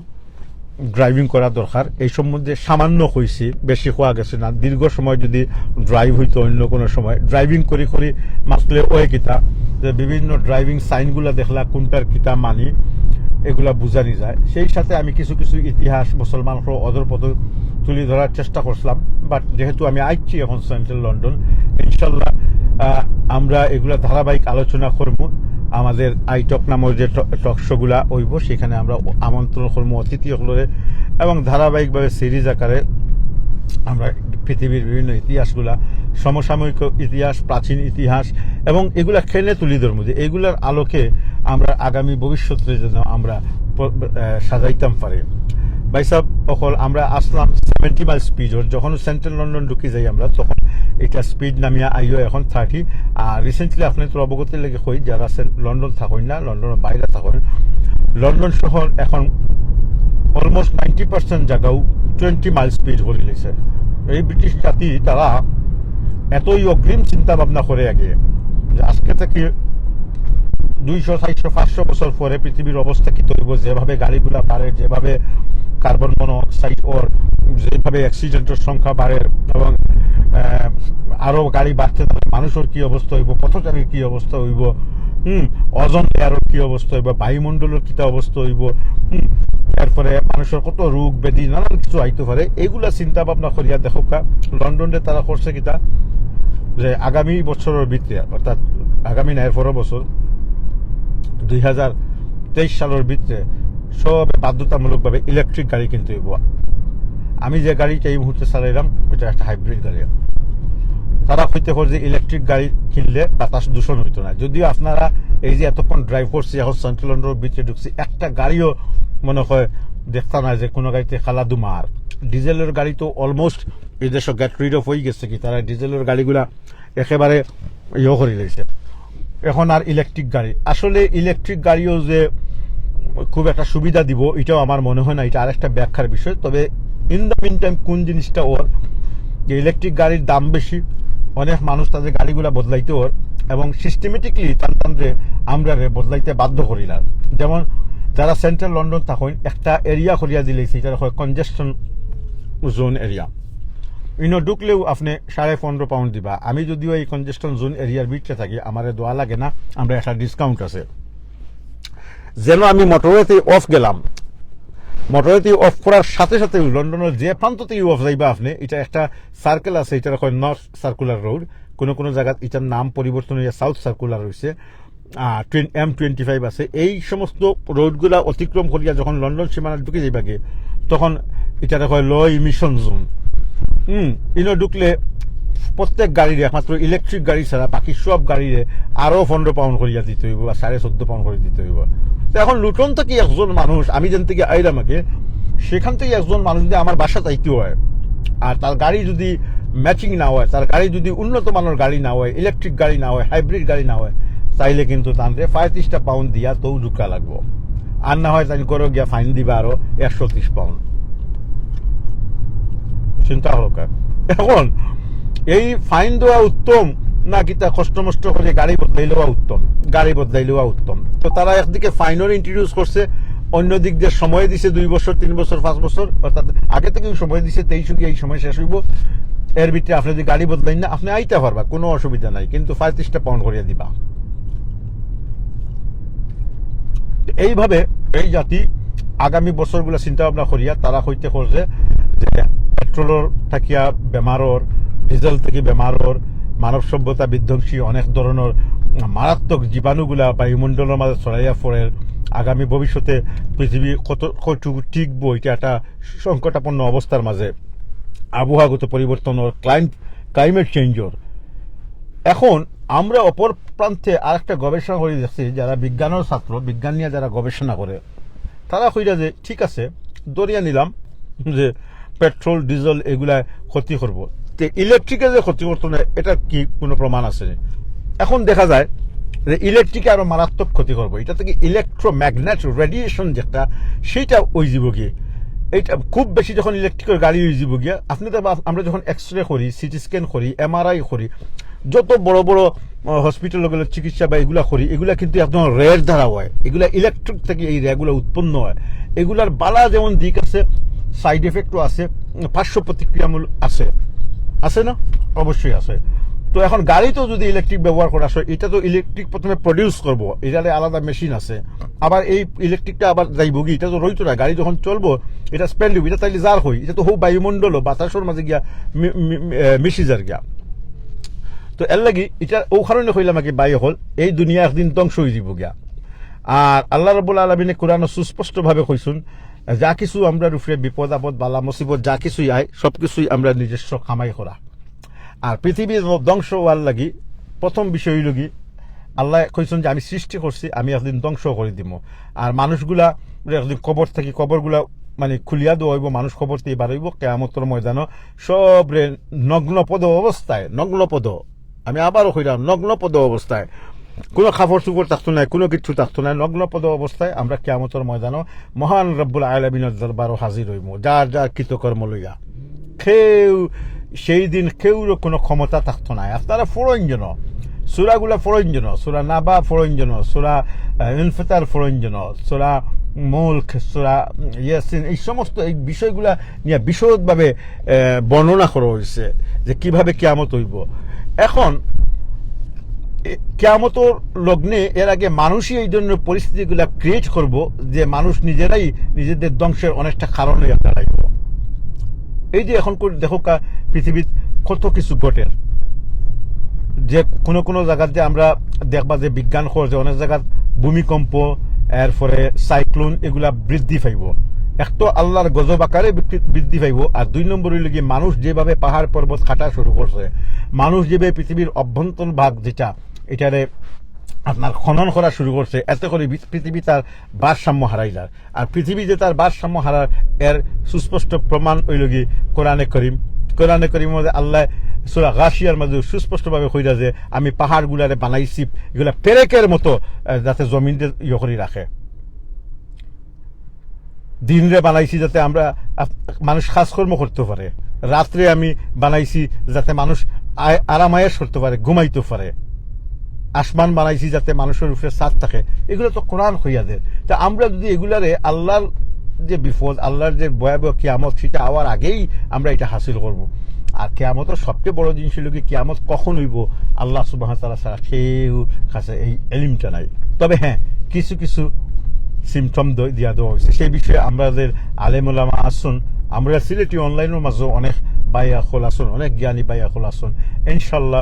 S1: ড্রাইভিং করা দরকার এই সম্বন্ধে সামান্য হয়েছি, বেশি হওয়া গেছে না। দীর্ঘ সময় যদি ড্রাইভ হইতো অন্য কোনো সময় ড্রাইভিং করি করি মাসলে ওয়ে কিতা যে বিভিন্ন ড্রাইভিং সাইনগুলা দেখলা কোনটার কিতা মানি এগুলা বুঝানি যায়। সেই সাথে আমি কিছু কিছু ইতিহাস মুসলমানরা অদরপদর তুলে ধরার চেষ্টা করছিলাম। বাট যেহেতু আমি আইছি এখন সেন্ট্রাল লন্ডন, ইনশাল্লাহ আমরা এগুলা ধারাবাহিক আলোচনা করবো। আমাদের আইটক নামের যে টক শোগুলা হইব সেখানে আমরা আমন্ত্রণ করবো অতিথি হলরে এবং ধারাবাহিকভাবে সিরিজ আকারে আমরা পৃথিবীর বিভিন্ন ইতিহাসগুলা, সমসাময়িক ইতিহাস, প্রাচীন ইতিহাস এবং এগুলা খেলে তুলি ধরবো যে এগুলার আলোকে আমরা আগামী ভবিষ্যতের জন্য আমরা সাজাইতাম পারি। ভাই সাহেব অকল আমরা আসলাম 70 মাইল স্পিড, যখন সেন্ট্রাল লন্ডন ঢুকে যাই আমরা তখন এটা স্পিড নামিয়া আইও এখন 30। আর রিসেন্টলি আপনি তো অবগতির লেগে কই যারা লন্ডন থাকেন না, লন্ডনের বাইরে থাকেন, লন্ডন শহর এখন অলমোস্ট 90% জায়গাও 20 মাইল স্পিড করে লেছে। এই ব্রিটিশ জাতি তারা এতই অগ্রিম চিন্তা ভাবনা করে আগে যে আজকে থেকে 200, 400, 500 বছর পরে পৃথিবীর অবস্থা কি তৈব, যেভাবে গাড়িগুলা বাড়ে, যেভাবে কার্বন মনোক্সাইড ওর যেভাবে অ্যাক্সিডেন্টের সংখ্যা বাড়ে এবং আরো গাড়ি বাড়তে থাকে, মানুষের কি অবস্থা হইব, পথচারীর কি অবস্থা হইব, ওজন লেয়ারের কি অবস্থা হইব, বায়ুমণ্ডলের কি অবস্থা হইব, এরপরে মানুষের কত রোগ ব্যাধি নানান কিছু আইতে পারে। এইগুলা চিন্তা ভাবনা করিয়া দেখো লন্ডনে তারা করছে কিতা যে আগামী বছরের ভিতরে অর্থাৎ আগামী 9 বছর 2023 সালের ভিতরে সব বাধ্যতামূলকভাবে ইলেকট্রিক গাড়ি কিনতে হইব। আমি যে গাড়িটা এই মুহূর্তে চালাইলাম ওইটা একটা হাইব্রিড গাড়ি। তারা হইতে যে ইলেকট্রিক গাড়ি কিনলে বাতাস দূষণ হইতো না। যদিও আপনারা এই যে এতক্ষণ ড্রাইভ করছি এখন সেন্ট্রাল লন্ডনের ভিতরে ঢুকছি, একটা গাড়িও মনে হয় দেখতা না যে কোনো গাড়িতে খালা দুমার। ডিজেলের গাড়ি তো অলমোস্ট এই দেশে গেট রিড অফ হয়ে গেছে কি, তারা ডিজেলের গাড়িগুলা একেবারে ইয়ে করে লেগেছে। এখন আর ইলেকট্রিক গাড়ি, আসলে ইলেকট্রিক গাড়িও যে খুব একটা সুবিধা দিব এটাও আমার মনে হয় না, এটা আরেকটা ব্যাখ্যার বিষয়। তবে ইন দ্য মিন টাইম কোন জিনিসটা ওর যে ইলেকট্রিক গাড়ির দাম বেশি, অনেক মানুষ তাদের গাড়িগুলা বদলাইতে ওর এবং সিস্টেমেটিকলি তাদের আমরা বদলাইতে বাধ্য করি না। যেমন যারা সেন্ট্রাল লন্ডন থাকেন একটা এরিয়া করিয়া দিলেছি, এটা হয় কনজেশন জোন এরিয়া। ঢুকলেও আপনি 15.5 পাউন্ড দিবা। আমি যদিও এই কনজেশন জোন এরিয়ার ভিতরে থাকি, আমার দোয়া লাগে না, আমরা একটা ডিসকাউন্ট আছে। যেন আমি মোটরওয়েতে অফ গেলাম, মোটরওয়েতে অফ করার সাথে সাথে লন্ডনের যে প্রান্ততেই অফ যাইবা আপনি, এটা একটা সার্কেল আছে, এটা হয় নর্থ সার্কুলার রোড, কোনো কোনো জায়গায় এটার নাম পরিবর্তন হয়ে সাউথ সার্কুলার হয়েছে, M25 আছে। এই সমস্ত রোডগুলা অতিক্রম করিয়া যখন লন্ডন সীমানা ঢুকে যাইবাগে তখন এটা হয় লো ইমিশন জোন। ঢুকলে প্রত্যেক গাড়ির একমাত্র ইলেকট্রিক গাড়ি ছাড়া বাকি সব গাড়িরে আরো 15 পাউন্ড করিয়া দিতে হইব বা 14.5 পাউন্ড করে দিতে হইব। তো এখন লুটন থেকে একজন মানুষ, আমি যেন থেকে আইলাম আগে, সেখান থেকে একজন মানুষ যদি আমার বাসা চাইতে হয় আর তার গাড়ি যদি ম্যাচিং না হয়, তার গাড়ি যদি উন্নত মানের গাড়ি না হয়, ইলেকট্রিক গাড়ি না হয়, হাইব্রিড গাড়ি না হয়, তাইলে কিন্তু তাদের 35 পাউন্ড দিয়া তো ঢুকা লাগবো। আর না হয় তাই করে গিয়া ফাইন দিবা আরো 130 পাউন্ড। চিন্তা হলো এখন এই ফাইন দেওয়া উত্তম না কি তা কষ্ট মষ্ট করে গাড়ি বদলাই লওয়া উত্তম? গাড়ি বদলাই লওয়া উত্তম। তো তারা একদিকে ফাইনও ইন্ট্রোডিউস করছে, অন্য দিক দিয়ে সময় দিছে 2 বছর, 3 বছর, 5 বছর, অর্থাৎ আগে থেকেও সময় দিছে 23 এই সময় শেষ হইব। এর ভিতরে আপনি যদি গাড়ি বদলাই না আপনি আইতে পারবা, কোনো অসুবিধা নাই, কিন্তু 35 পাউন্ড করিয়া দিবা। এইভাবে এই জাতি আগামী বছরগুলো চিন্তা ভাবনা করিয়া তারা হইতে করছে যে পেট্রোলের থাকিয়া বেমারর, ডিজেল থেকে বেমারর, মানব সভ্যতা বিধ্বংসী অনেক ধরনের মারাত্মক জীবাণুগুলা বায়ুমণ্ডলের মাঝে ছড়াইয়া পড়ে আগামী ভবিষ্যতে পৃথিবী কতটুকু টিকবো, এটা একটা সংকটাপন্ন অবস্থার মাঝে, আবহাওয়াগত পরিবর্তন ওর ক্লাইমেট চেঞ্জর। এখন আমরা অপর প্রান্তে আরেকটা গবেষণা করে দেখছি, যারা বিজ্ঞানের ছাত্র, বিজ্ঞান নিয়ে যারা গবেষণা করে, তারা কইরা যে ঠিক আছে দরিয়া নিলাম যে পেট্রোল ডিজেল এগুলা ক্ষতি করবো, তো ইলেকট্রিকে যে ক্ষতি করতো না এটা কি কোনো প্রমাণ আছে? এখন দেখা যায় যে ইলেকট্রিকে আরো মারাত্মক ক্ষতি করবো, এটা থেকে ইলেকট্রোম্যাগনেট রেডিয়েশন যেটা সেইটা ওই যাব গিয়ে, এইটা খুব বেশি যখন ইলেকট্রিকের গাড়ি হয়ে যাব গিয়া, আপনি তো আমরা যখন এক্সরে করি, সিটি স্ক্যান করি, এমআরআই করি, যত বড় বড় হসপিটালগুলো চিকিৎসা বা এগুলা করি, এগুলা কিন্তু একদম রের দ্বারা হয়, এগুলা ইলেকট্রিক থেকে এই রেগুলো উৎপন্ন হয়। এগুলার বালা যেমন দিক আছে, সাইড এফেক্টও আছে, পার্শ্ব প্রতিক্রিয়ামূলক আছে না? অবশ্যই আছে। তো এখন গাড়িতেও যদি ইলেকট্রিক ব্যবহার করা হয়, এটা তো ইলেকট্রিক প্রথমে প্রডিউস করবো, এটারে আলাদা মেশিন আছে, আবার এই ইলেকট্রিকটা আবার যাইব গিয়ে, এটা তো রইতো না, গাড়ি যখন চলবো এটা স্পেন্ড হইব, এটা তাইলে যার হই, এটা তো হোক বায়ুমণ্ডল বাতাসের মাঝে গিয়া মিশি যার গিয়া। তো এর লাগি এটা ও কারণে কইলাম কি বায়ু হল এই দুনিয়া একদিন ধ্বংস হয়ে যাব গিয়া। আর আল্লাহ রাব্বুল আলামিনে কোরআনে সুস্পষ্ট ভাবে কইছুন, যা কিছু আমরা উপরে বিপদ আপদ বালা মুসিবত যা কিছুই আয় সবকিছুই আমরা নিজস্ব কামাই করা। আর পৃথিবীর ধ্বংস হওয়ার লাগি প্রথম বিষয় হইল কি, আল্লাহ কইছেন যে আমি সৃষ্টি করছি, আমি একদিন ধ্বংস করে দিব। আর মানুষগুলা একদিন কবর থেকে কবরগুলা মানে খুলিয়া দেওয়া হইব, মানুষ খবর থেকে বার হইব কিয়ামতের ময়দানে সব রে নগ্নপদ অবস্থায়, নগ্নপদ, আমি আবারও কইলাম নগ্নপদ অবস্থায়, কোনো কাপড় চুপড় থাকতো না, কোনো কিছু থাকতো না, নগ্নপদ অবস্থায় আমরা কিয়ামতের ময়দানে মহান রব্বুল আলামিনের দরবারে হাজির হইব, যার যার কৃতকর্ম লইয়া। সেই দিন কেউর কোনো ক্ষমতা থাকতো না। আপনারা ফরঞ্জন সূরাগুলা ফরঞ্জন, সূরা নাবা ফরঞ্জন, সূরা ইনফিতার ফরঞ্জন, সূরা মুলক, সূরা ইয়াসিন, এই সমস্ত এই বিষয়গুলা নিয়ে বিশদভাবে বর্ণনা করা হয়েছে যে কিভাবে কিয়ামত হইব। এখন কিয়ামতের লগ্নে এর আগে মানুষই এই জন্য পরিস্থিতিগুলা ক্রিয়েট করব যে মানুষ নিজেরাই নিজেদের ধ্বংসের অনেকটা কারণ হয়ে দাঁড়াইব। এই যে এখন দেখো পৃথিবীর কত কিছু ঘটে, যে কোনো কোনো জায়গাতে আমরা দেখবা যে বিজ্ঞান খোঁজে অনেক জায়গার ভূমিকম্প, এরপরে সাইক্লোন এগুলা বৃদ্ধি পাইব। এক তো আল্লাহর গজব আকারে বৃদ্ধি পাইব, আর দুই নম্বর হইল গিয়ে মানুষ যেভাবে পাহাড় পর্বত কাটা শুরু করছে, মানুষ যেভাবে পৃথিবীর অভ্যন্তর ভাগ যেটা এটারে আপনার খনন করা শুরু করছে, এতে করে পৃথিবী তার ভারসাম্য হারাই যায়। আর পৃথিবী যে তার ভারসাম্য হারার এর সুস্পষ্ট প্রমাণ হইল গিয়ে কোরআনে করিম মধ্যে আল্লাহ সূরা গাশিয়ার মাঝে সুস্পষ্টভাবে কইরা যে আমি পাহাড়গুলারে বানাইছি এগুলা পেরেকের মতো যাতে জমিনকে ইয়ে করে রাখে, দিনরে বানাইছি যাতে আমরা মানুষ কাজকর্ম করতে পারে, রাত্রে আমি বানাইছি যাতে মানুষ আরামায়েশ করতে পারে, ঘুমাইতে পারে, আসমান বানাইছি যাতে মানুষের উপরে ছাদ থাকে। এগুলো তো কোরআন হইয়া দেয়। তা আমরা যদি এগুলারে আল্লাহর যে বিপদ, আল্লাহর যে ভয়াবহ কিয়ামত সেটা হওয়ার আগেই আমরা এটা হাসিল করব। আর কিয়ামতের সবচেয়ে বড় জিনিস হলো কি, কিয়ামত কখন হইব আল্লাহ সুবহানাহু ওয়া তাআলা ছাড়া কেউ কাছে এই এলিমটা নাই। তবে হ্যাঁ, কিছু কিছু সিমটম দিয়া দেওয়া হয়েছে, সেই বিষয়ে আমাদের আলেম ওলামা আসুন, আমরা সিলেটি অনলাইনের মাঝে অনেক বাইয়াখল আসুন, অনেক জ্ঞানী বাইয়াখল আসুন। ইনশাল্লাহ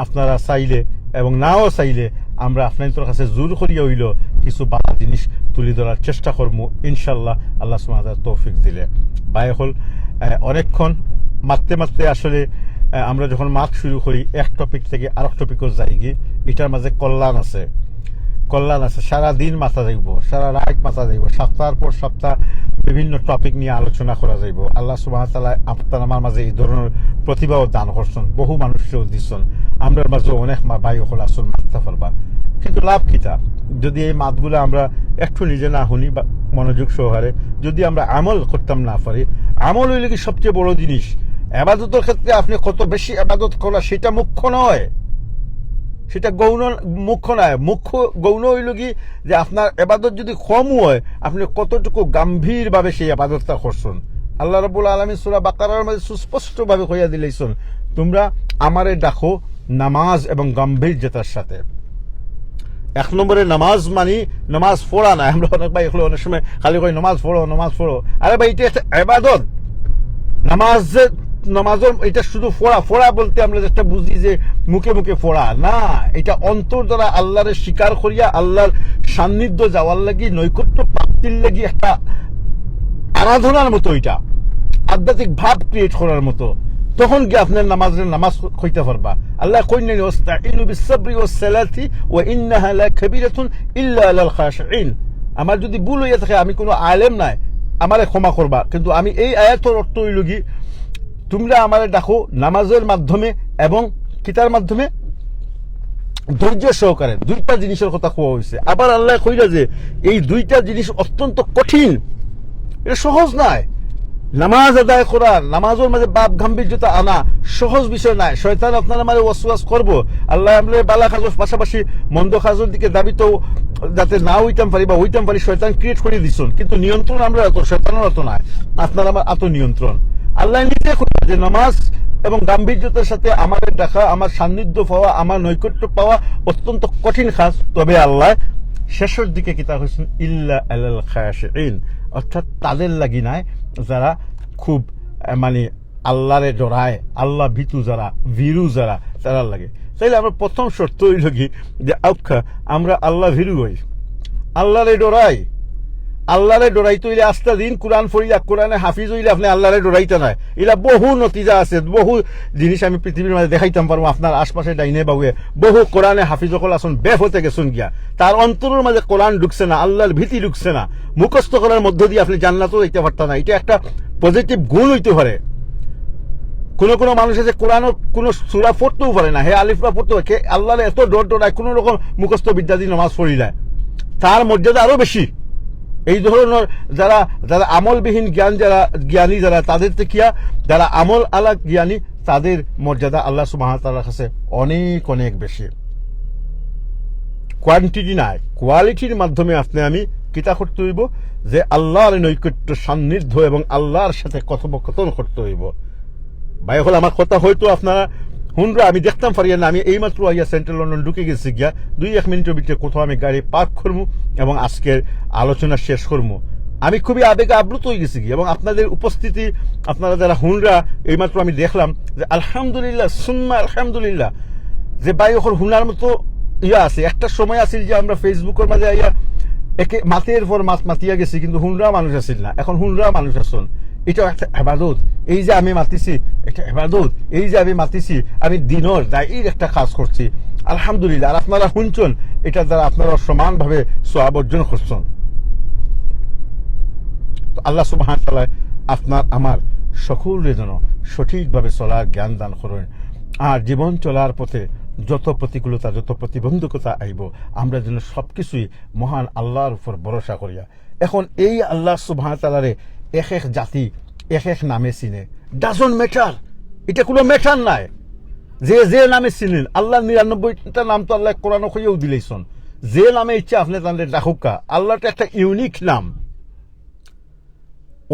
S1: আপনারা চাইলে এবং নাও চাইলে আমরা আপনাদের কাছে জোর করিয়া হইল কিছু বালা জিনিস তুলে ধরার চেষ্টা করবো ইনশাল্লাহ, আল্লাহ সুবহানাহু ওয়া তাআলা তৌফিক দিলে। বাইয়াখল অনেকক্ষণ মারতে আসলে আমরা যখন মাত শুরু করি এক টপিক থেকে আরেক টপিকের যাই গিয়ে, এটার মাঝে কল্যাণ আছে, সারা দিন মাথা যাইব, সারা রাত মাথা যাইব, সপ্তাহের পর সপ্তাহ বিভিন্ন টপিক নিয়ে আলোচনা করা যাইব। আল্লাহ সুবহানাহু ওয়া তাআলা আপনার আমার মাঝে এই ধরনের প্রতিভাও দান করছেন, বহু মানুষকেও দিচ্ছেন, আমরা মাঝে অনেক বাইকল আসুন মাথা ফেলবা। কিন্তু লাভ কিতা যদি এই মাতগুলো আমরা একটু নিজে না শুনি বা মনোযোগ সহকারে যদি আমরা আমল করতাম না পারি। আমল হইলে কি সবচেয়ে বড় জিনিস। আবাদতের ক্ষেত্রে আপনি কত বেশি আবাদত করা সেটা মুখ্য নয়, সেটা গৌণ মুখ্য নয়। মুখ্য গৌণ হইল কি যে আপনার আবাদত যদি কম হয় আপনি কতটুকু গম্ভীরভাবে সেই আবাদতটা করছেন। আল্লাহ রাব্বুল আলামিন সূরা বাকারার মধ্যে সুস্পষ্টভাবে কইয়া দিলেছেন, তোমরা আমারে ডাকো নামাজ এবং গম্ভীর্যতার সাথে। এক নম্বরে নামাজ মানি নামাজ পড়া না। আমরা অনেক ভাই অনেক সময় খালি কই নামাজ পড়ো। আরে ভাই এটা একটা আবাদত। নামাজ যে নামাজের এটা শুধু ফোড়া বলতে আমরা যেটা বুঝি যে মুখে মুখে ফোড়া না, এটা অন্তর দ্বারা আল্লাহরে স্বীকার করিয়া আল্লাহর সান্নিধ্য যাওয়ার লাগি, নৈকট্য প্রাপ্তির লাগি একটা আরাধনার মতো, এটা আধ্যাত্মিক ভাব ক্রিয়েট করার মতো। তখন গিয়ে আপনার নামাজ হইতে পারবা। আল্লাহ কইলেন ওয়াস্তাইনু বিসসাবরি ওয়াসসালাতি ওয়া ইন্নাহা লাকাবীরাতুন ইল্লা আলাল খাশিঈন। আমার যদি ভুল হইয়া থাকে, আমি কোনো আলেম নাই, আমারে ক্ষমা করবা, কিন্তু আমি এই আয়াতের অর্থ হইল কি, তোমরা আমারে ডাকো নামাজের মাধ্যমে এবং কিতার মাধ্যমে ধৈর্য সহকারে। দুইটা জিনিসের কথা কোয়া হয়েছে। আবার আল্লাহ কইলা যে এই দুইটা জিনিস অত্যন্ত কঠিন, এটা সহজ নয়। নামাজ আদায় করা, নামাজের মাঝে বাপ গাম্ভীর্যতা আনা সহজ বিষয় নাই। শয়তান আপনার মাঝে ওয়াসওয়াস করবো। আল্লাহ আমাদের বালা কাজের পাশাপাশি মন্দ কাজের দিকে দাবি তো যাতে না হইতাম পারি বা হইতাম পারি, শয়তান ক্রিয়েট করে দিচ্ছেন, কিন্তু নিয়ন্ত্রণ আমরা এত, শয়তানের এত নাই, আপনার আমার এত নিয়ন্ত্রণ। আল্লাহ নিজে কইলেন যে নামাজ এবং গাম্ভীর্যতার সাথে আমাদের দেখা, আমার সান্নিধ্য পাওয়া, আমার নৈকট্য পাওয়া অত্যন্ত কঠিন কাজ। তবে আল্লাহ শেষের দিকে কিতা হয়েছেন ইল্লা আলাল খাশিঈন, অর্থাৎ তাদের লাগি নাই যারা খুব মানে আল্লাহরে ডরায়, আল্লাহ ভীতু যারা, ভীরু যারা, তারা লাগে। তাইলে আমরা প্রথম শর্ত হইল কি যে আমরা আল্লাহ ভীরু হই, আল্লাহরে ডরাই। আল্লাহরে ডরাইতে হইলে আস্তা দিন কোরআন পড়িয়া, কোরআনে হাফিজ হইলে আপনি আল্লাহরে ডরাইতে নাই। এলা বহু নতিজা আছে, বহু জিনিস আমি পৃথিবীর মাঝে দেখাইতাম পারবো আপনার আশপাশে ডাইনে বাবুয়ে। বহু কোরআনে হাফিজ সকল আসুন বেফ হতে গেছুন গিয়া, তার অন্তরের মাঝে কোরআন ঢুকছে না, আল্লাহর ভীতি ঢুকছে না। মুখস্থ করার মধ্য দিয়ে আপনি জান্নাতও যাইতে পারতেন না। এটা একটা পজিটিভ গুণ হইতে পারে। কোনো মানুষ আছে কোরআন কোনো সূরা পড়তেও পারে না, হে আলিফরা পড়তে পারে, আল্লাহর এত ডরায় কোন রকম মুখস্থ বিদ্যা দিয়ে নামাজ পড়ি যায়, তার মর্যাদা আরো বেশি। এই ধরনের যারা যারা আমলবিহীন জ্ঞানী যারা, তাদের থেকে যারা আমল আলা জ্ঞানী, তাদের মর্যাদা আল্লাহ সুবহানাহু ওয়া তাআলার কাছে অনেক অনেক বেশি। কোয়ান্টিটি নাই, কোয়ালিটির মাধ্যমে আপনি আমি কিতা করতে হইব যে আল্লাহর নৈকট্য সান্নিধ্য এবং আল্লাহর সাথে কথোপকথন করতে হইব। ভাই হল আমার কথা হয়তো আপনারা হুনরা আমি দেখতাম পারি না। আমি এইমাত্র আইয়া সেন্ট্রাল লন্ডন ঢুকে গেছি গিয়া, 2-1 মিনিটের ভিতরে কোথাও আমি গাড়ি পার্ক করবো এবং আজকের আলোচনা শেষ করবো। আমি খুবই আবেগে আপ্লুত হয়ে গেছি গিয়ে, এবং আপনাদের উপস্থিতি, আপনারা যারা হুনরা, এইমাত্র আমি দেখলাম যে আলহামদুলিল্লাহ সুম্মা আলহামদুলিল্লাহ, যে ভাই ওখানে হুনার মতো ইয়া আছে। একটা সময় আছিল যে আমরা ফেসবুকের মাঝে আইয়া একে মাতের পর মাছ মাতিয়া গেছি, কিন্তু হুনরা মানুষ আসিল না। এখন হুনরা মানুষ আসুন, এটা একটা ইবাদত। এই যে আমি মাতিছি এটা ইবাদত, এই যে আমি মাতিছি আমি দিনের দায়ীর একটা কাজ করছি, আলহামদুলিল্লাহ। আর আপনারা শুনছেন, এটা দ্বারা আপনারা সমানভাবে সওয়াব অর্জন করছেন। আল্লাহ সুবহানাহু ওয়া তাআলা আপনার আমার সকলের জন্য সঠিকভাবে চলার জ্ঞান দান করেন। আর জীবন চলার পথে যত প্রতিকূলতা, যত প্রতিবন্ধকতা আইব, আমরা যেন সবকিছুই মহান আল্লাহর উপর ভরসা করিয়া। এখন এই আল্লাহ সুবহানাহু ওয়া তাআলারে এক এক জাতি এক এক নামে চিনে, ডাজন্ট ম্যাটার, এটা কোনো ম্যাটার নাই। যে নামে চিনেন, আল্লাহ 99টা নাম তো আল্লাহ কোরআন কইয়াও দিলেইছন। যে নামে ইচ্ছা আপনি তাদের ডাকুকা, আল্লাহটা একটা ইউনিক নাম।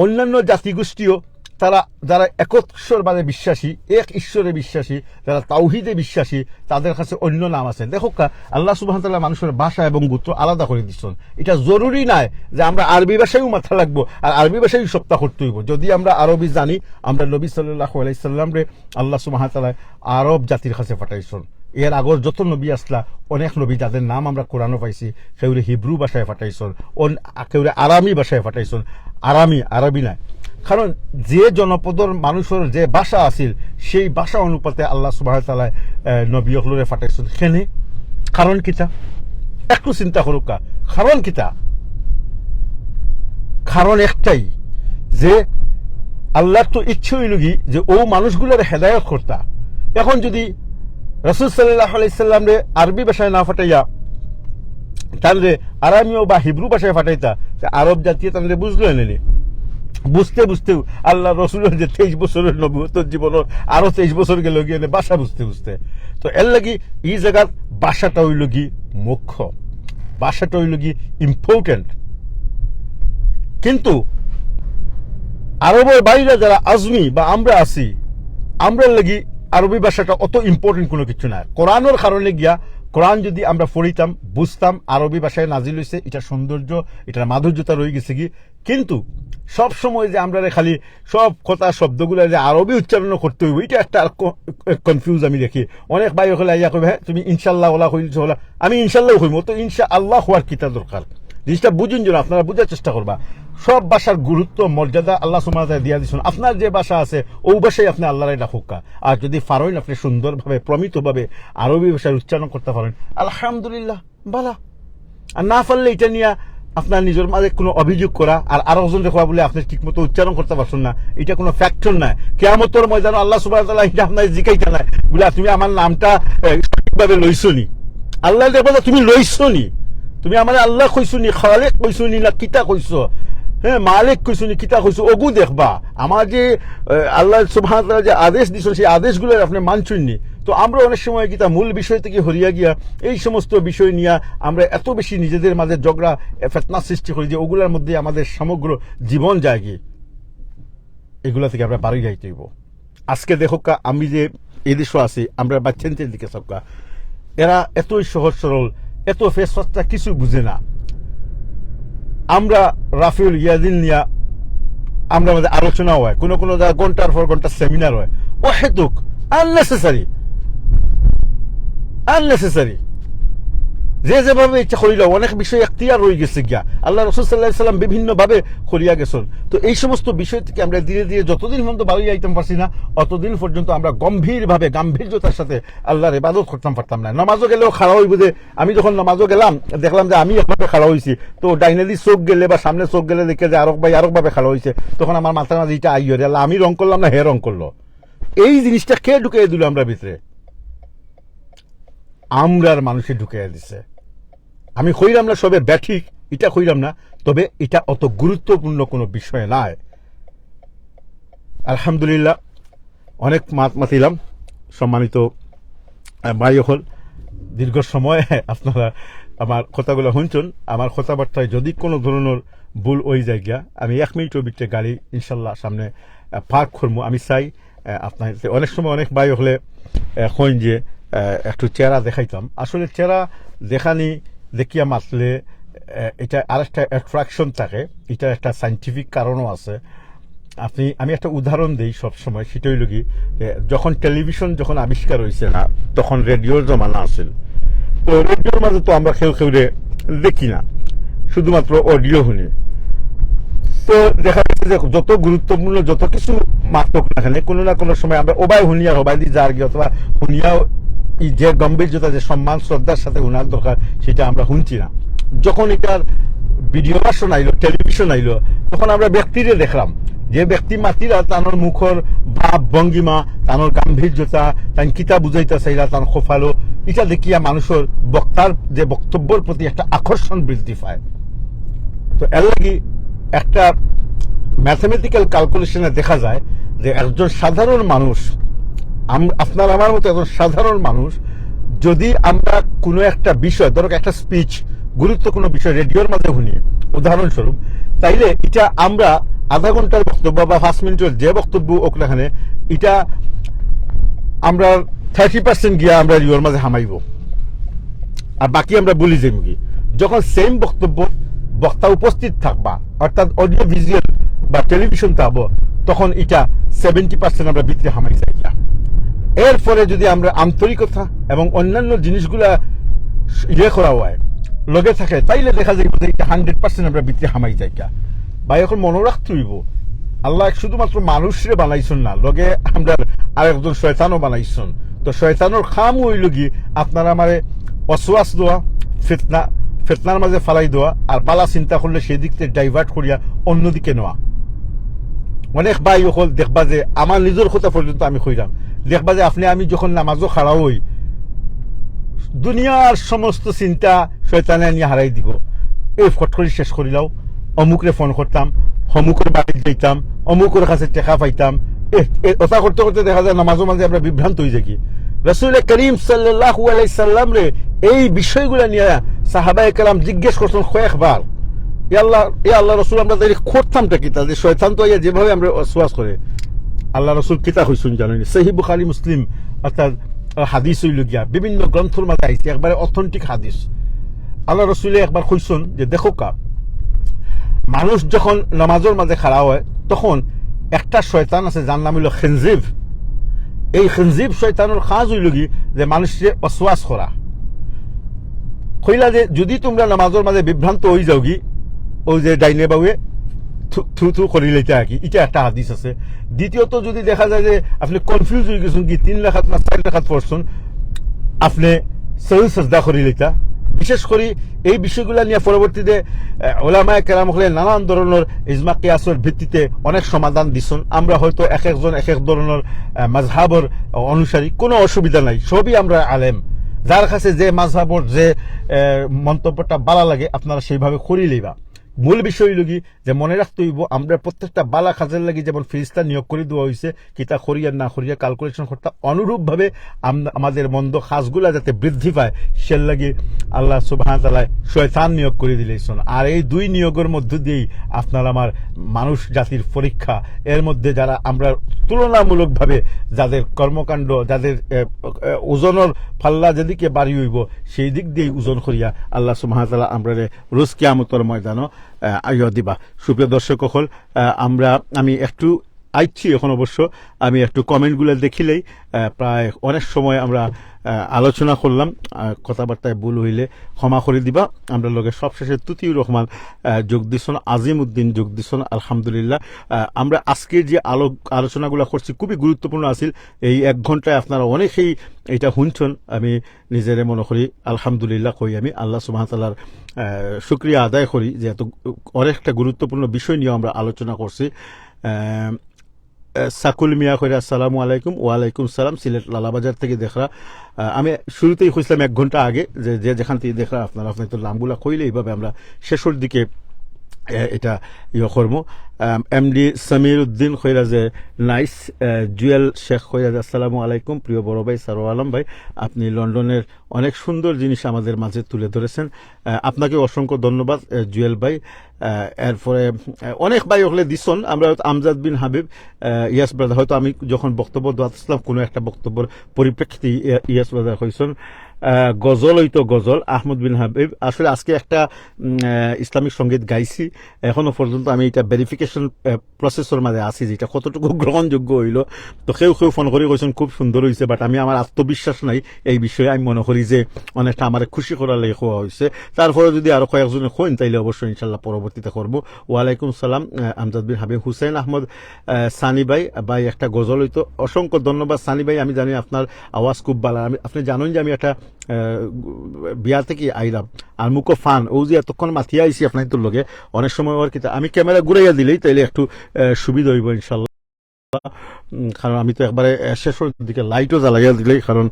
S1: অন্যান্য জাতিগোষ্ঠীও তারা যারা একশ্বরবাদে বিশ্বাসী, এক ঈশ্বরে বিশ্বাসী, যারা তাওহীদে বিশ্বাসী, তাদের কাছে অন্য নাম আছে। দেখো আল্লাহ সুবহানাহু ওয়া তাআলা মানুষের ভাষা এবং গোত্র আলাদা করে দিচ্ছেন। এটা জরুরি নাই যে আমরা আরবি ভাষায়ও মাথা লাগবো আর আরবি ভাষায় সপ্তাহ করতে হইব। যদি আমরা আরবি জানি, আমরা নবী সাল্লাল্লাহু আলাইহি সাল্লাম রে আল্লাহ সুবহানাহু ওয়া তাআলা আরব জাতির কাছে পাঠাইছেন। এর আগর যত নবী আসলা, অনেক নবী যাদের নাম আমরা কোরআনও পাইছি, কেউরে হিব্রু ভাষায় পাঠাইছেন, কেউরে আরামি ভাষায় পাঠাইছেন। আরবি নাই, কারণ যে জনপদর মানুষের যে ভাষা আছিল সেই ভাষা অনুপাতে আল্লাহ সুবহানাহু ওয়া তাআলা নবী হলরে পাঠাইছেন। কেনে? কারণ কিতা? একটু চিন্তা করুক, কারণ কিতা? কারণ একটাই, যে আল্লাহর তো ইচ্ছে হইল কি যে ও মানুষগুলোর হেদায়ত করতা। এখন যদি রাসূল সাল্লাল্লাহু আলাইহি সাল্লাম রে আরবি ভাষায় না পাঠাইয়া তাহলে আরামীয় বা হিব্রু ভাষায় পাঠাইতা, আরব জাতীয় তাহলে বুঝলো এনেনি। বুঝতে বুঝতেও আল্লাহ রসুলের যে 23 বছরের নবুয়তের জীবনের আরো 23 বছর গেল গিয়ে ভাষা বুঝতে বুঝতে। তো এর লাগি এই জায়গার ভাষাটা হইল কি মুখ্য, ভাষাটা হইল কি ইম্পর্টেন্ট। কিন্তু আরবের বাইরে যারা আজমি বা আমরা আছি, আমরা লাগি আরবি ভাষাটা অত ইম্পর্টেন্ট কোনো কিছু না। কোরআনের কারণে গিয়া, কোরআন যদি আমরা পড়িতাম, বুঝতাম, আরবি ভাষায় নাজিল হয়েছে, এটা সৌন্দর্য, এটার মাধুর্যতা রয়ে গেছে কি, কিন্তু সব সময় যে আমরা খালি সব কথা শব্দগুলো যে আরবি উচ্চারণ করতে হইব, এটা একটা কনফিউজ আমি দেখি। অনেক ভাই হলে ইয়া কবে, হ্যাঁ তুমি ইনশাল্লাহ ওলা হইল হলা, আমি ইনশাল্লাহ হইব, তো ইনশা আল্লাহ হওয়ার কিতা দরকার, জিনিসটা বুঝুন যেন আপনারা বুঝার চেষ্টা করবা। সব ভাষার গুরুত্ব মর্যাদা আল্লাহ সুবহানাহু ওয়া তাআলা দিয়া দিছেন। আপনার যে ভাষা আছে ওই ভাষায় আপনি আল্লাহর ডাকুকা, আর যদি পারেন আপনি সুন্দরভাবে প্রমিতভাবে আরবি ভাষার উচ্চারণ করতে পারেন, আলহামদুলিল্লাহ বালা। আর না পারলে এটা নিয়ে আপনার নিজের মাঝে কোনো অভিযোগ করা আর আরো জন দেখা বলে আপনি ঠিকমতো উচ্চারণ করতে পারছেন না, এটা কোনো ফ্যাক্টর নাই। কিয়ামতের ময়দানে আল্লাহ সুবহানাহু ওয়া তাআলা এটা আপনার জিকাইতে নাই বলে তুমি আমার নামটা সঠিকভাবে লইছনি। আল্লাহ দেখবো তুমি লইছনি, তুমি আমার আল্লাহ কইছনি, খালেক কইছনি না কিতা কইছো, হ্যাঁ মালিক কইছনি কিতা কইছো, ওগু দেখবা। আমার যে আল্লাহ সুবহানাহু ওয়া তাআলা যে আদেশ দিছেন সেই আদেশগুলো আপনি মানছুননি। তো আমরা অনেক সময় কিতা মূল বিষয় থেকে হরিয়া গিয়া এই সমস্ত বিষয় নিয়ে আমরা এত বেশি নিজেদের মাঝে ঝগড়া ফেতনা সৃষ্টি করি যে ওগুলোর মধ্যে আমাদের সমগ্র জীবন যায় গিয়ে, এগুলা থেকে আমরা বাড়ি যাইতে হইব। আজকে দেখো আমি যে এই দেশে আছি, আমরা বাচ্চাদের দিকে সবকা, এরা এতই সহজ সরল, এত ফেসফাস্তা কিছু বুঝে না। আমরা রাফিউল ইয়াদিন নিয়া আমরা আমাদের আলোচনা হয়, কোনো কোনো জায়গায় ঘন্টার পর ঘন্টা সেমিনার হয়, ও হেতুক আননেসেসারি যে যেভাবে ইচ্ছা করিল, অনেক বিষয় এখতিয়ার রয়ে গেছে গিয়া, আল্লাহ রাসূল সাল্লাল্লাহু আলাইহি সাল্লাম বিভিন্ন ভাবে করিয়া গেছেন। তো এই সমস্ত বিষয় থেকে আমরা ধীরে ধীরে যতদিন পর্যন্ত বাড়ি যাইতাম পারছি না, অতদিন পর্যন্ত আমরা গম্ভীরভাবে গাম্ভীর্যতার সাথে আল্লাহর ইবাদত করতাম পারতাম না। নামাজও গেলেও খাড়া হইব, যে আমি যখন নামাজও গেলাম দেখলাম যে আমি একভাবে খাড়া হয়েছি, তো ডাইনাদি চোখ গেলে বা সামনে চোখ গেলে দেখে যে আরক ভাই আরকভাবে খাড়া হয়েছে, তখন আমার মাথার মাঝে এটা আইয় রে, আল্লাহ আমি রং করলাম না হে রং করলো। এই জিনিসটা কে ঢুকিয়ে দিল আমরা ভিতরে? আমরার মানুষে ঢুকিয়ে দিছে। আমি কইলাম না সবে ব্যাঠিক, এটা কইলাম না, তবে এটা অত গুরুত্বপূর্ণ কোনো বিষয় নয়। আলহামদুলিল্লাহ অনেক মাতিলাম, সম্মানিত ভাই হল, দীর্ঘ সময় আপনারা আমার কথাগুলো শুনছেন। আমার কথাবার্তায় যদি কোনো ধরনের ভুল ওই জায়গা, আমি 1 মিনিটের ভিতরে গাড়ি ইনশাল্লাহ সামনে পার্ক করবো। আমি চাই আপনার অনেক সময় অনেক ভাই হলে কইন যে একটু চেহারা দেখাইতাম, আসলে চেহারা দেখানি দেখিয়া মাতলে এটা আরেকটা অ্যাট্রাকশন থাকে, এটা একটা সাইন্টিফিক কারণও আছে। আমি একটা উদাহরণ দিই সবসময়, সেটাই লগি যখন টেলিভিশন যখন আবিষ্কার হয়েছে না, তখন রেডিওর জমানা আসেন। তো রেডিওর মাঝে তো আমরা কেউ দেখি না, শুধুমাত্র অডিও শুনি। তো দেখা যাচ্ছে যে যত গুরুত্বপূর্ণ যত কিছু মাত্রক না কেন, কোনো না কোনো সময় আমরা ওবাই শুনিয়া হবাই দি যার গিয়ে, অথবা শুনিয়াও যে গম্ভীর্যতা যে সম্মান শ্রদ্ধার সাথে উনার দরকার সেটা আমরা শুনছি না। যখন এটার ভিডিও ভার্সন আইলো, টেলিভিশন আইলো, তখন আমরা ব্যক্তিরে দেখলাম যে ব্যক্তি মাতিরা তানোর মুখর ভাব ভঙ্গিমা, তানোর গাম্ভীর্যতা, তাই কিতা বুঝাইতে চাইলা, তার খোফালো, এটা দেখিয়া মানুষের বক্তার যে বক্তব্যের প্রতি একটা আকর্ষণ বৃদ্ধি পায়। তো এর লাগি একটা ম্যাথমেটিক্যাল ক্যালকুলেশনে দেখা যায় যে একজন সাধারণ মানুষ, আপনার আমার মতো একজন সাধারণ মানুষ, যদি আমরা কোনো একটা বিষয়, ধরো একটা স্পিচ, গুরুত্বপূর্ণ বিষয় রেডিওর মাঝে শুনি উদাহরণস্বরূপ, তাইলে এটা আমরা আধা ঘন্টার বক্তব্য বা 5 মিনিটের যে বক্তব্য হোক না এখানে, এটা আমরা 30% গিয়া আমরা রিওর মাঝে হামাইব, আর বাকি আমরা বলি যাই মুখি। যখন সেম বক্তব্য বক্তা উপস্থিত থাকবা, অর্থাৎ অডিও ভিজুয়াল বা টেলিভিশন থাকবো, তখন এটা 70% আমরা ভিতরে হামাই যাই। এরপরে যদি আমরা আন্তরিকতা এবং অন্যান্য জিনিসগুলা ইয়ে করা হয় লগে থাকে, তাইলে দেখা যায় যে এটা 100% আমরা ভিতরে হামাই যাই। বা এখন মনে রাখতে হইব, আল্লাহ শুধুমাত্র মানুষরে বানাইছেন না, লগে আমরা আরেকজন শয়তানও বানাইছেন। তো শয়তানোর খাম হইল কি আপনার আমারে অসওয়াস দেওয়া, ফিতনার মাঝে ফালাই দেওয়া, আর বালা চিন্তা করলে সেই দিক থেকে ডাইভার্ট করিয়া অন্যদিকে নেওয়া। অনেক ভাই হল দেখবা যে, আমার নিজের কথা পর্যন্ত আমি কইলাম, দেখবা যে আপনি আমি যখন নামাজও খাড়া হই, দুনিয়ার সমস্ত চিন্তা শয়তানে নিয়ে হারাই দিব। এই ফট করে শেষ করিলাও, অমুকরে ফোন করতাম, অমুকের বাড়ি যাইতাম, অমুকের কাছে টেকা পাইতাম, ওটা করতে করতে দেখা যায় নামাজের মাঝে আমরা বিভ্রান্ত হয়ে যাই। রাসূল করিম সাল্লাল্লাহু আলাইহি সাল্লাম রে এই বিষয়গুলো নিয়ে সাহাবায়ে কেরাম জিজ্ঞেস করছেন কয়েকবার, আল্লাহ রসুল আমরা তাই করতামটা কিতা, যে শয়তান তো যেভাবে আমরা ওয়াসওয়াস করে, আল্লাহ রসুল কিতা হইছেন জানেন? সহিহ বুখারী মুসলিম অর্থাৎ হাদিস হইল গিয়া বিভিন্ন গ্রন্থের মাঝে আইছে, একবারে অথেন্টিক হাদিস। আল্লাহ রসুলে একবার কইছেন যে দেখো কা, মানুষ যখন নামাজের মাঝে খাড়া হয় তখন একটা শয়তান আছে যার নাম হইল খিনজিব। এই খিনজিব শয়তানের কাজ হইল কি যে মানুষকে ওয়াসওয়াস করা, কইলা যে যদি তোমরা নামাজের মাঝে বিভ্রান্ত হয়ে যাও কি ওই যে ডাইনে বাউয়ে থু থু করি লইতে আর কি, এটা একটা হাদিস আছে। দ্বিতীয়ত যদি দেখা যায় যে আপনি কনফিউজ হয়ে গেছেন কি 3 রাকাত না 4 রাকাত পড়ছেন, আপনি সহি সাজদা করি লইতা। বিশেষ করে এই বিষয়গুলো নিয়ে পরবর্তীতে ওলামায়ে কেরাম হলে নানান ধরনের ইজমা কিয়াসের ভিত্তিতে অনেক সমাধান দিচ্ছেন। আমরা হয়তো এক একজন এক এক ধরনের মাযহাবের অনুসারী, কোনো অসুবিধা নাই, সবই আমরা আলেম। যার কাছে যে মাযহাবের যে মন্তব্যটা ভালো লাগে আপনারা সেইভাবে করি লইবা। মূল বিষয় হইল কি যে মনে রাখতে হইব আমরা প্রত্যেকটা বালা কাজের লাগি যেমন ফিরিস্তা নিয়োগ করে দেওয়া হয়েছে কিতা করিয়া না করিয়া ক্যালকুলেশন করতে, অনুরূপভাবে আমাদের মন্দ কাজগুলা যাতে বৃদ্ধি পায় সে লাগি আল্লাহ সুবহানাহু ওয়া তাআলা শয়তান নিয়োগ করে দিলেছেন। আর এই দুই নিয়োগের মধ্য দিয়েই আপনার আমার মানুষ জাতির পরীক্ষা, এর মধ্যে যারা আমরা তুলনামূলকভাবে যাদের কর্মকাণ্ড, যাদের ওজনের পাল্লা যেদিকে বাড়ি হইব সেই দিক দিয়েই ওজন করিয়া আল্লাহ সুবহানাহু ওয়া তাআলা আমরা রোজ কিয়ামতের ময়দানও আইয়া দিবা। সুপ্রিয় দর্শক হল, আমি একটু আইছি এখন, অবশ্য আমি একটু কমেন্টগুলো দেখিলেই প্রায় অনেক সময় আমরা আলোচনা করলাম, কথাবার্তায় ভুল হইলে ক্ষমা করে দিবা। আমরা লগে সবশেষে তুতিউর রহমান যোগ দিচ্ছেন, আজিম উদ্দিন যোগ দিচ্ছেন, আলহামদুলিল্লাহ। আমরা আজকের যে আলোচনাগুলো করছি খুবই গুরুত্বপূর্ণ আছিল। এই 1 ঘন্টায় আপনারা অনেকেই এটা শুনছেন, আমি নিজেরে মনে করি আলহামদুলিল্লাহ কই, আমি আল্লাহ সুবহানাহু ওয়া তাআলার শুকরিয়া আদায় করি যে এত অনেকটা গুরুত্বপূর্ণ বিষয় নিয়ে আমরা আলোচনা করছি। সাকুল মিয়া কইরা আসসালামু আলাইকুম। ওয়ালাইকুম সালাম, সিলেট লালাবাজার থেকে দেখরা। আমি শুরুতেই কইছিলাম 1 ঘন্টা আগে যে যেখান থেকে দেখরা আপনারা তো নামগুলা কইলে এইভাবে আমরা শেষের দিকে এটা করবো। এমডি সামির উদ্দিন কইরা যে নাইস। জুয়েল শেখ কইরা যে আসসালামু আলাইকুম। প্রিয় বড় ভাই সারোয়ার আলম ভাই, আপনি লন্ডনের অনেক সুন্দর জিনিস আমাদের মাঝে তুলে ধরেছেন, আপনাকে অসংখ্য ধন্যবাদ জুয়েল ভাই। এরপরে অনেক ভাই হলে দিচ্ছেন, আমরা আমজাদ বিন হাবিব, ইয়াস ব্রাদার, হয়তো আমি যখন বক্তব্য দিচ্ছিলাম কোনো একটা বক্তব্যের পরিপ্রেক্ষিতে ইয়াস ব্রাদার হয়েছেন। গজল হইতো গজল, আহমদ বিন হাবিব, আসলে আজকে একটা ইসলামিক সঙ্গীত গাইছি, এখনো পর্যন্ত আমি এটা ভেরিফিকেশন প্রসেসর মাঝে আছি যেটা কতটুকু গ্রহণযোগ্য হইল। তো কেউ ফোন করে কইছেন খুব সুন্দর হয়েছে, বাট আমি আমার আত্মবিশ্বাস নাই এই বিষয়ে। আমি মনে করি যে অনেকটা আমার খুশি করার লেগে হওয়া হয়েছে। তারপরে যদি আরো কয়েকজনে কইন তাইলে অবশ্যই ইনশাল্লাহ পরবর্তীতে করবো। ওয়ালাইকুম সালাম আমজাদ বিন হাবিব। হুসেন আহমদ সানি ভাই একটা গজল হইতো, অসংখ্য ধন্যবাদ সানি ভাই। আমি জানি আপনার আওয়াজ খুব ভালো, আপনি জানেন যে আমি একটা বিয়া থেকে আইলাম আর মুখো ফান ও যে এতক্ষণ মাথিয়া আইসি আপনার তোর লগে অনেক সময় আর কি আমি ক্যামেরা ঘুরাইয়া দিলেই তাইলে একটু সুবিধা হইব ইনশাল্লাহ। কারণ আমি তো একবারে শেষের দিকে লাইটও জ্বালাইয়া দিলেই, কারণ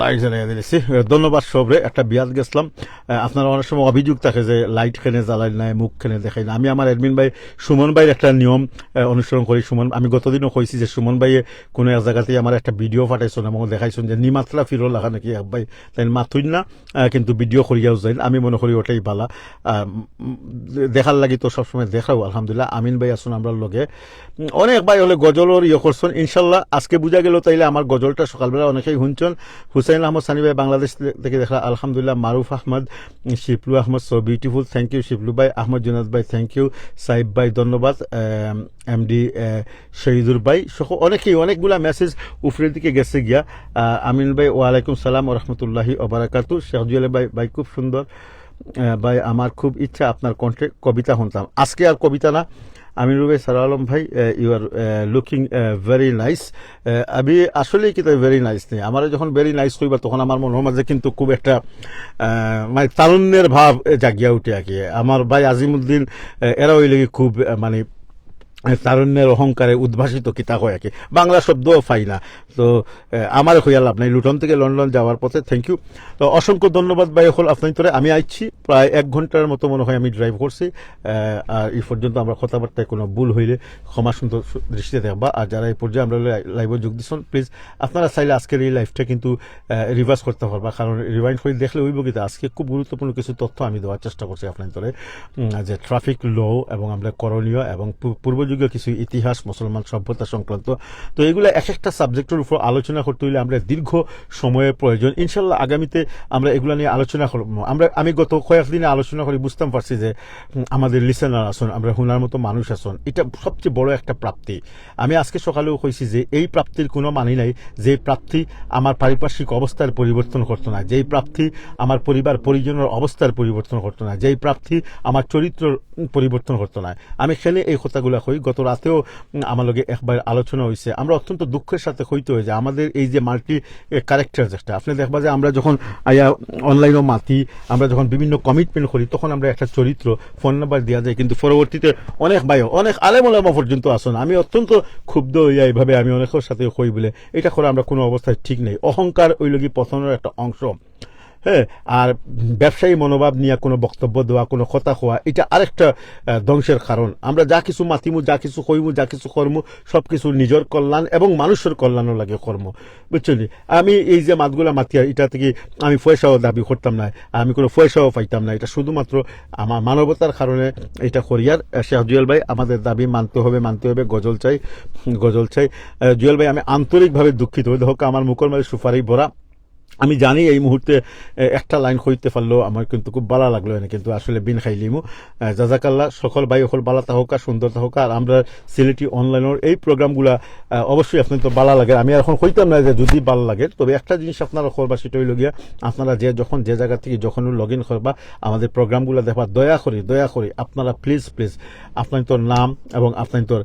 S1: লাইট জ্বালাইয়া দিয়েছি। ধন্যবাদ সবরে। একটা বিয়াত গেছিলাম, আপনারা অনেক সময় অভিযোগ থাকে যে লাইট খেনে জ্বালাই নাই, মুখ খেনে দেখাই না। আমি আমার অ্যাডমিন ভাই সুমন ভাইয়ের একটা নিয়ম অনুসরণ করি। সুমন, আমি গতদিনও কইছি যে সুমন ভাইয়ে কোনো এক জায়গাতেই আমার একটা ভিডিও পাঠাইছেন এবং দেখাইছেন যে নিমাত্রা ফিরো লাগা নাকি এক ভাই তাই মাথুই না, কিন্তু ভিডিও করিয়াও যাই। আমি মনে করি ওটাই ভালা, দেখার লাগি তো সবসময় দেখাও। আলহামদুলিল্লাহ আমিন ভাই আসুন আমরা লগে, অনেক ভাই হলে গজলর করছেন ইনশাল্লাহ। আজকে বুঝা গেল তাইলে আমার গজলটা সকালবেলা অনেকেই শুনছেন। হুসাইন আহমদ সানি ভাই বাংলাদেশ থেকে দেখা আলহামদুলিল্লাহ। Maruf Ahmad, Shiplu Ahmad, so beautiful, thank you Shiplu ভাই। আহমদ জুনাদ ভাই থ্যাংক ইউ। সাইব ভাই ধন্যবাদ। এমডি শহীদুর ভাই সহ অনেকেই অনেকগুলা মেসেজ উপরের দিকে গেছে গিয়া। আমিন ভাই ওয়ালাইকুম সালাম ও রহমতুল্লাহি ওবারাকাতু। শেখ জুয়েল ভাই খুব সুন্দর ভাই, আমার খুব ইচ্ছা আপনার কণ্ঠে কবিতা শুনতাম। আজকে আর কবিতা না, আমিনুর ভাই সারা আলম ভাই, you are looking very nice. আমি আসলেই কিন্তু ভেরি নাইস নেই, আমার যখন ভেরি নাইস কইবা তখন আমার মনের মাঝে কিন্তু খুব একটা মানে তারুণ্যের ভাব জাগিয়া উঠে আর কি। আমার ভাই আজিমউদ্দিন এরা হইলে খুব মানে তারুণ্যের অহংকারে উদ্ভাসিত কিতা হয় আর কি, বাংলা শব্দও পাই না। তো আমার হইয়া লাভ নাই, লুটন থেকে লন্ডন যাওয়ার পথে। Thank you. তো অসংখ্য ধন্যবাদ ভাই হল আপনার তোরে। আমি আইছি প্রায় 1 ঘন্টার মতো মনে হয় আমি ড্রাইভ করছি, আর এই পর্যন্ত আমরা কথাবার্তায় কোনো ভুল হইলে ক্ষমা সুন্দর দৃষ্টিতে দেখবা। আর যারা এই পর্যায়ে আমরা লাইভে যোগ দিচ্ছেন প্লিজ আপনারা চাইলে আজকের এই লাইভটা কিন্তু রিভার্স করতে পারবা, কারণ রিভাইন্ড করে দেখলে হইব কিন্তু আজকে খুব গুরুত্বপূর্ণ কিছু তথ্য আমি দেওয়ার চেষ্টা করছি আপনার তোরে, যে ট্রাফিক ল এবং আমরা করণীয় এবং পূর্বযুগে লগে কিছু ইতিহাস মুসলমান সভ্যতা সংক্রান্ত। তো এগুলো এক একটা সাবজেক্টের উপর আলোচনা করতে হলে আমরা দীর্ঘ সময়ের প্রয়োজন। ইনশাল্লাহ আগামীতে আমরা এগুলো নিয়ে আলোচনা করব। আমি গত কয়েকদিনে আলোচনা করে বুঝতাম পারছি যে আমাদের লিসেনার আসুন, আমরা হুনার মতো মানুষ আসুন, এটা সবচেয়ে বড় একটা প্রাপ্তি। আমি আজকে সকালেও কইছি যে এই প্রাপ্তির কোনো মানে নাই যে প্রাপ্তি আমার পারিপার্শ্বিক অবস্থার পরিবর্তন করতো না, যেই প্রাপ্তি আমার পরিবার পরিজনের অবস্থার পরিবর্তন করতো না, যেই প্রাপ্তি আমার চরিত্র পরিবর্তন করতো না। আমি খেলে এই কথাগুলো কই। গত রাতেও আমার লগে একবার আলোচনা হয়েছে। আমরা অত্যন্ত দুঃখের সাথে হইতে হয় যে আমাদের এই যে মাল্টি ক্যারেক্টার যেটা আপনি দেখবা যে আমরা যখন অনলাইনও মাতি, আমরা যখন বিভিন্ন কমিটমেন্ট করি, তখন আমরা একটা চরিত্র ফোন নাম্বার দেওয়া যায়, কিন্তু পরবর্তীতে অনেক অনেক আলেমা পর্যন্ত আসুন। আমি অত্যন্ত ক্ষুব্ধ হইয়া এইভাবে আমি অনেকের সাথে কই বলে এটা করে আমরা কোনো অবস্থায় ঠিক নেই। অহংকার ওই লগি পতনের একটা অংশ। হ্যাঁ, আর ব্যবসায়ী মনোভাব নিয়ে কোনো বক্তব্য দেওয়া, কোনো কথা হওয়া, এটা আরেকটা ধ্বংসের কারণ। আমরা যা কিছু মাতিমু, যা কিছু কইমু, যা কিছু কর্ম, সব কিছু নিজের কল্যাণ এবং মানুষের কল্যাণও লাগে কর্ম, বুঝছেন? আমি এই যে মাতগুলা মাতিয়া, এটা থেকে আমি পয়সাও দাবি করতাম না, আমি কোনো পয়সাও পাইতাম না। এটা শুধুমাত্র আমার মানবতার কারণে এটা করিয়ার। শেখ জুয়েল ভাই, আমাদের দাবি মানতে হবে। গজল চাই। জুয়েল ভাই, আমি আন্তরিকভাবে দুঃখিত। দেখো আমার মুখের মাঝে সুপারি ভরা। আমি জানি এই মুহূর্তে একটা লাইন কইতে পারলো আমার কিন্তু খুব ভালো লাগলো না, কিন্তু আসলে বিন খাইলিমু। জাজাকাল্লাহ, সকল ভাই সকল বালা তাহকা, সুন্দর তাহকা। আর আমরা সিলেটি অনলাইনের এই প্রোগ্রামগুলা অবশ্যই আপনার তো ভালো লাগে। আমি এখন কইতাম না যে যদি ভালো লাগে, তবে একটা জিনিস আপনারা করবা, সেটা হইল গিয়া আপনারা যখন যে জায়গা থেকে যখন লগ ইন করবা আমাদের প্রোগ্রামগুলো দেখবা, দয়া করি আপনারা প্লিজ আপনার তোর নাম এবং আপনার তোর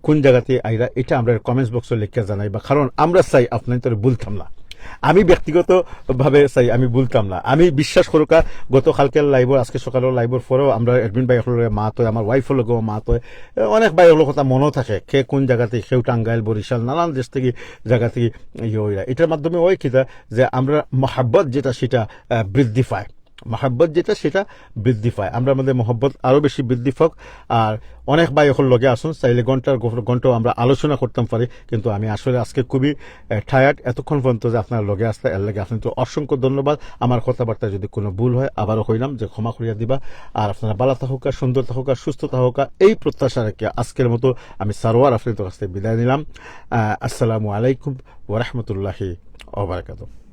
S1: কোন জায়গাতে আইরা, এটা আমরা কমেন্টস বক্সে লিখে জানাইবা। কারণ আমরা চাই আপনার তোর বলতাম না, আমি ব্যক্তিগতভাবে চাই আমি বলতাম না। আমি বিশ্বাস করুকা, গতকালকের লাইভর, আজকে সকালের লাইভর পরেও আমরা অ্যাডমিন ভাই হলে মাত হয়, আমার ওয়াইফের লগেও মাত হয়, অনেক ভাই হলো কথা মনেও থাকে, কে কোন জায়গা থেকে, কেউ টাঙ্গাইল, বরিশাল, নানান দেশ থেকে জায়গা থেকে ইয়ে। এটার মাধ্যমে ওই কিতা যে আমরা মহাব্বত যেটা সেটা বৃদ্ধি পায়, আমরা আমাদের মহব্বত আরো বেশি বৃদ্ধি পাক। আর অনেক ভাই এখন লগে আসুন, চাইলে ঘন্টাও আমরা আলোচনা করতাম পারি, কিন্তু আমি আসলে আজকে খুবই টায়ার্ড এতক্ষণ পর্যন্ত যে আপনার লগে আসতে, এর লাগে আপনার তো অসংখ্য ধন্যবাদ। আমার কথাবার্তা যদি কোনো ভুল হয় আবারও কইলাম যে ক্ষমা করিয়া দিবা। আর আপনারা ভালো থাকুকা, সুন্দর থাকুকা, সুস্থ থাকুকা, এই প্রত্যাশা রেখে আজকের মতো আমি সারোয়ার আফরিদির কাছ থেকে বিদায় নিলাম। আসসালামু আলাইকুম ওয়া রাহমাতুল্লাহি ওয়া বারাকাতুহু।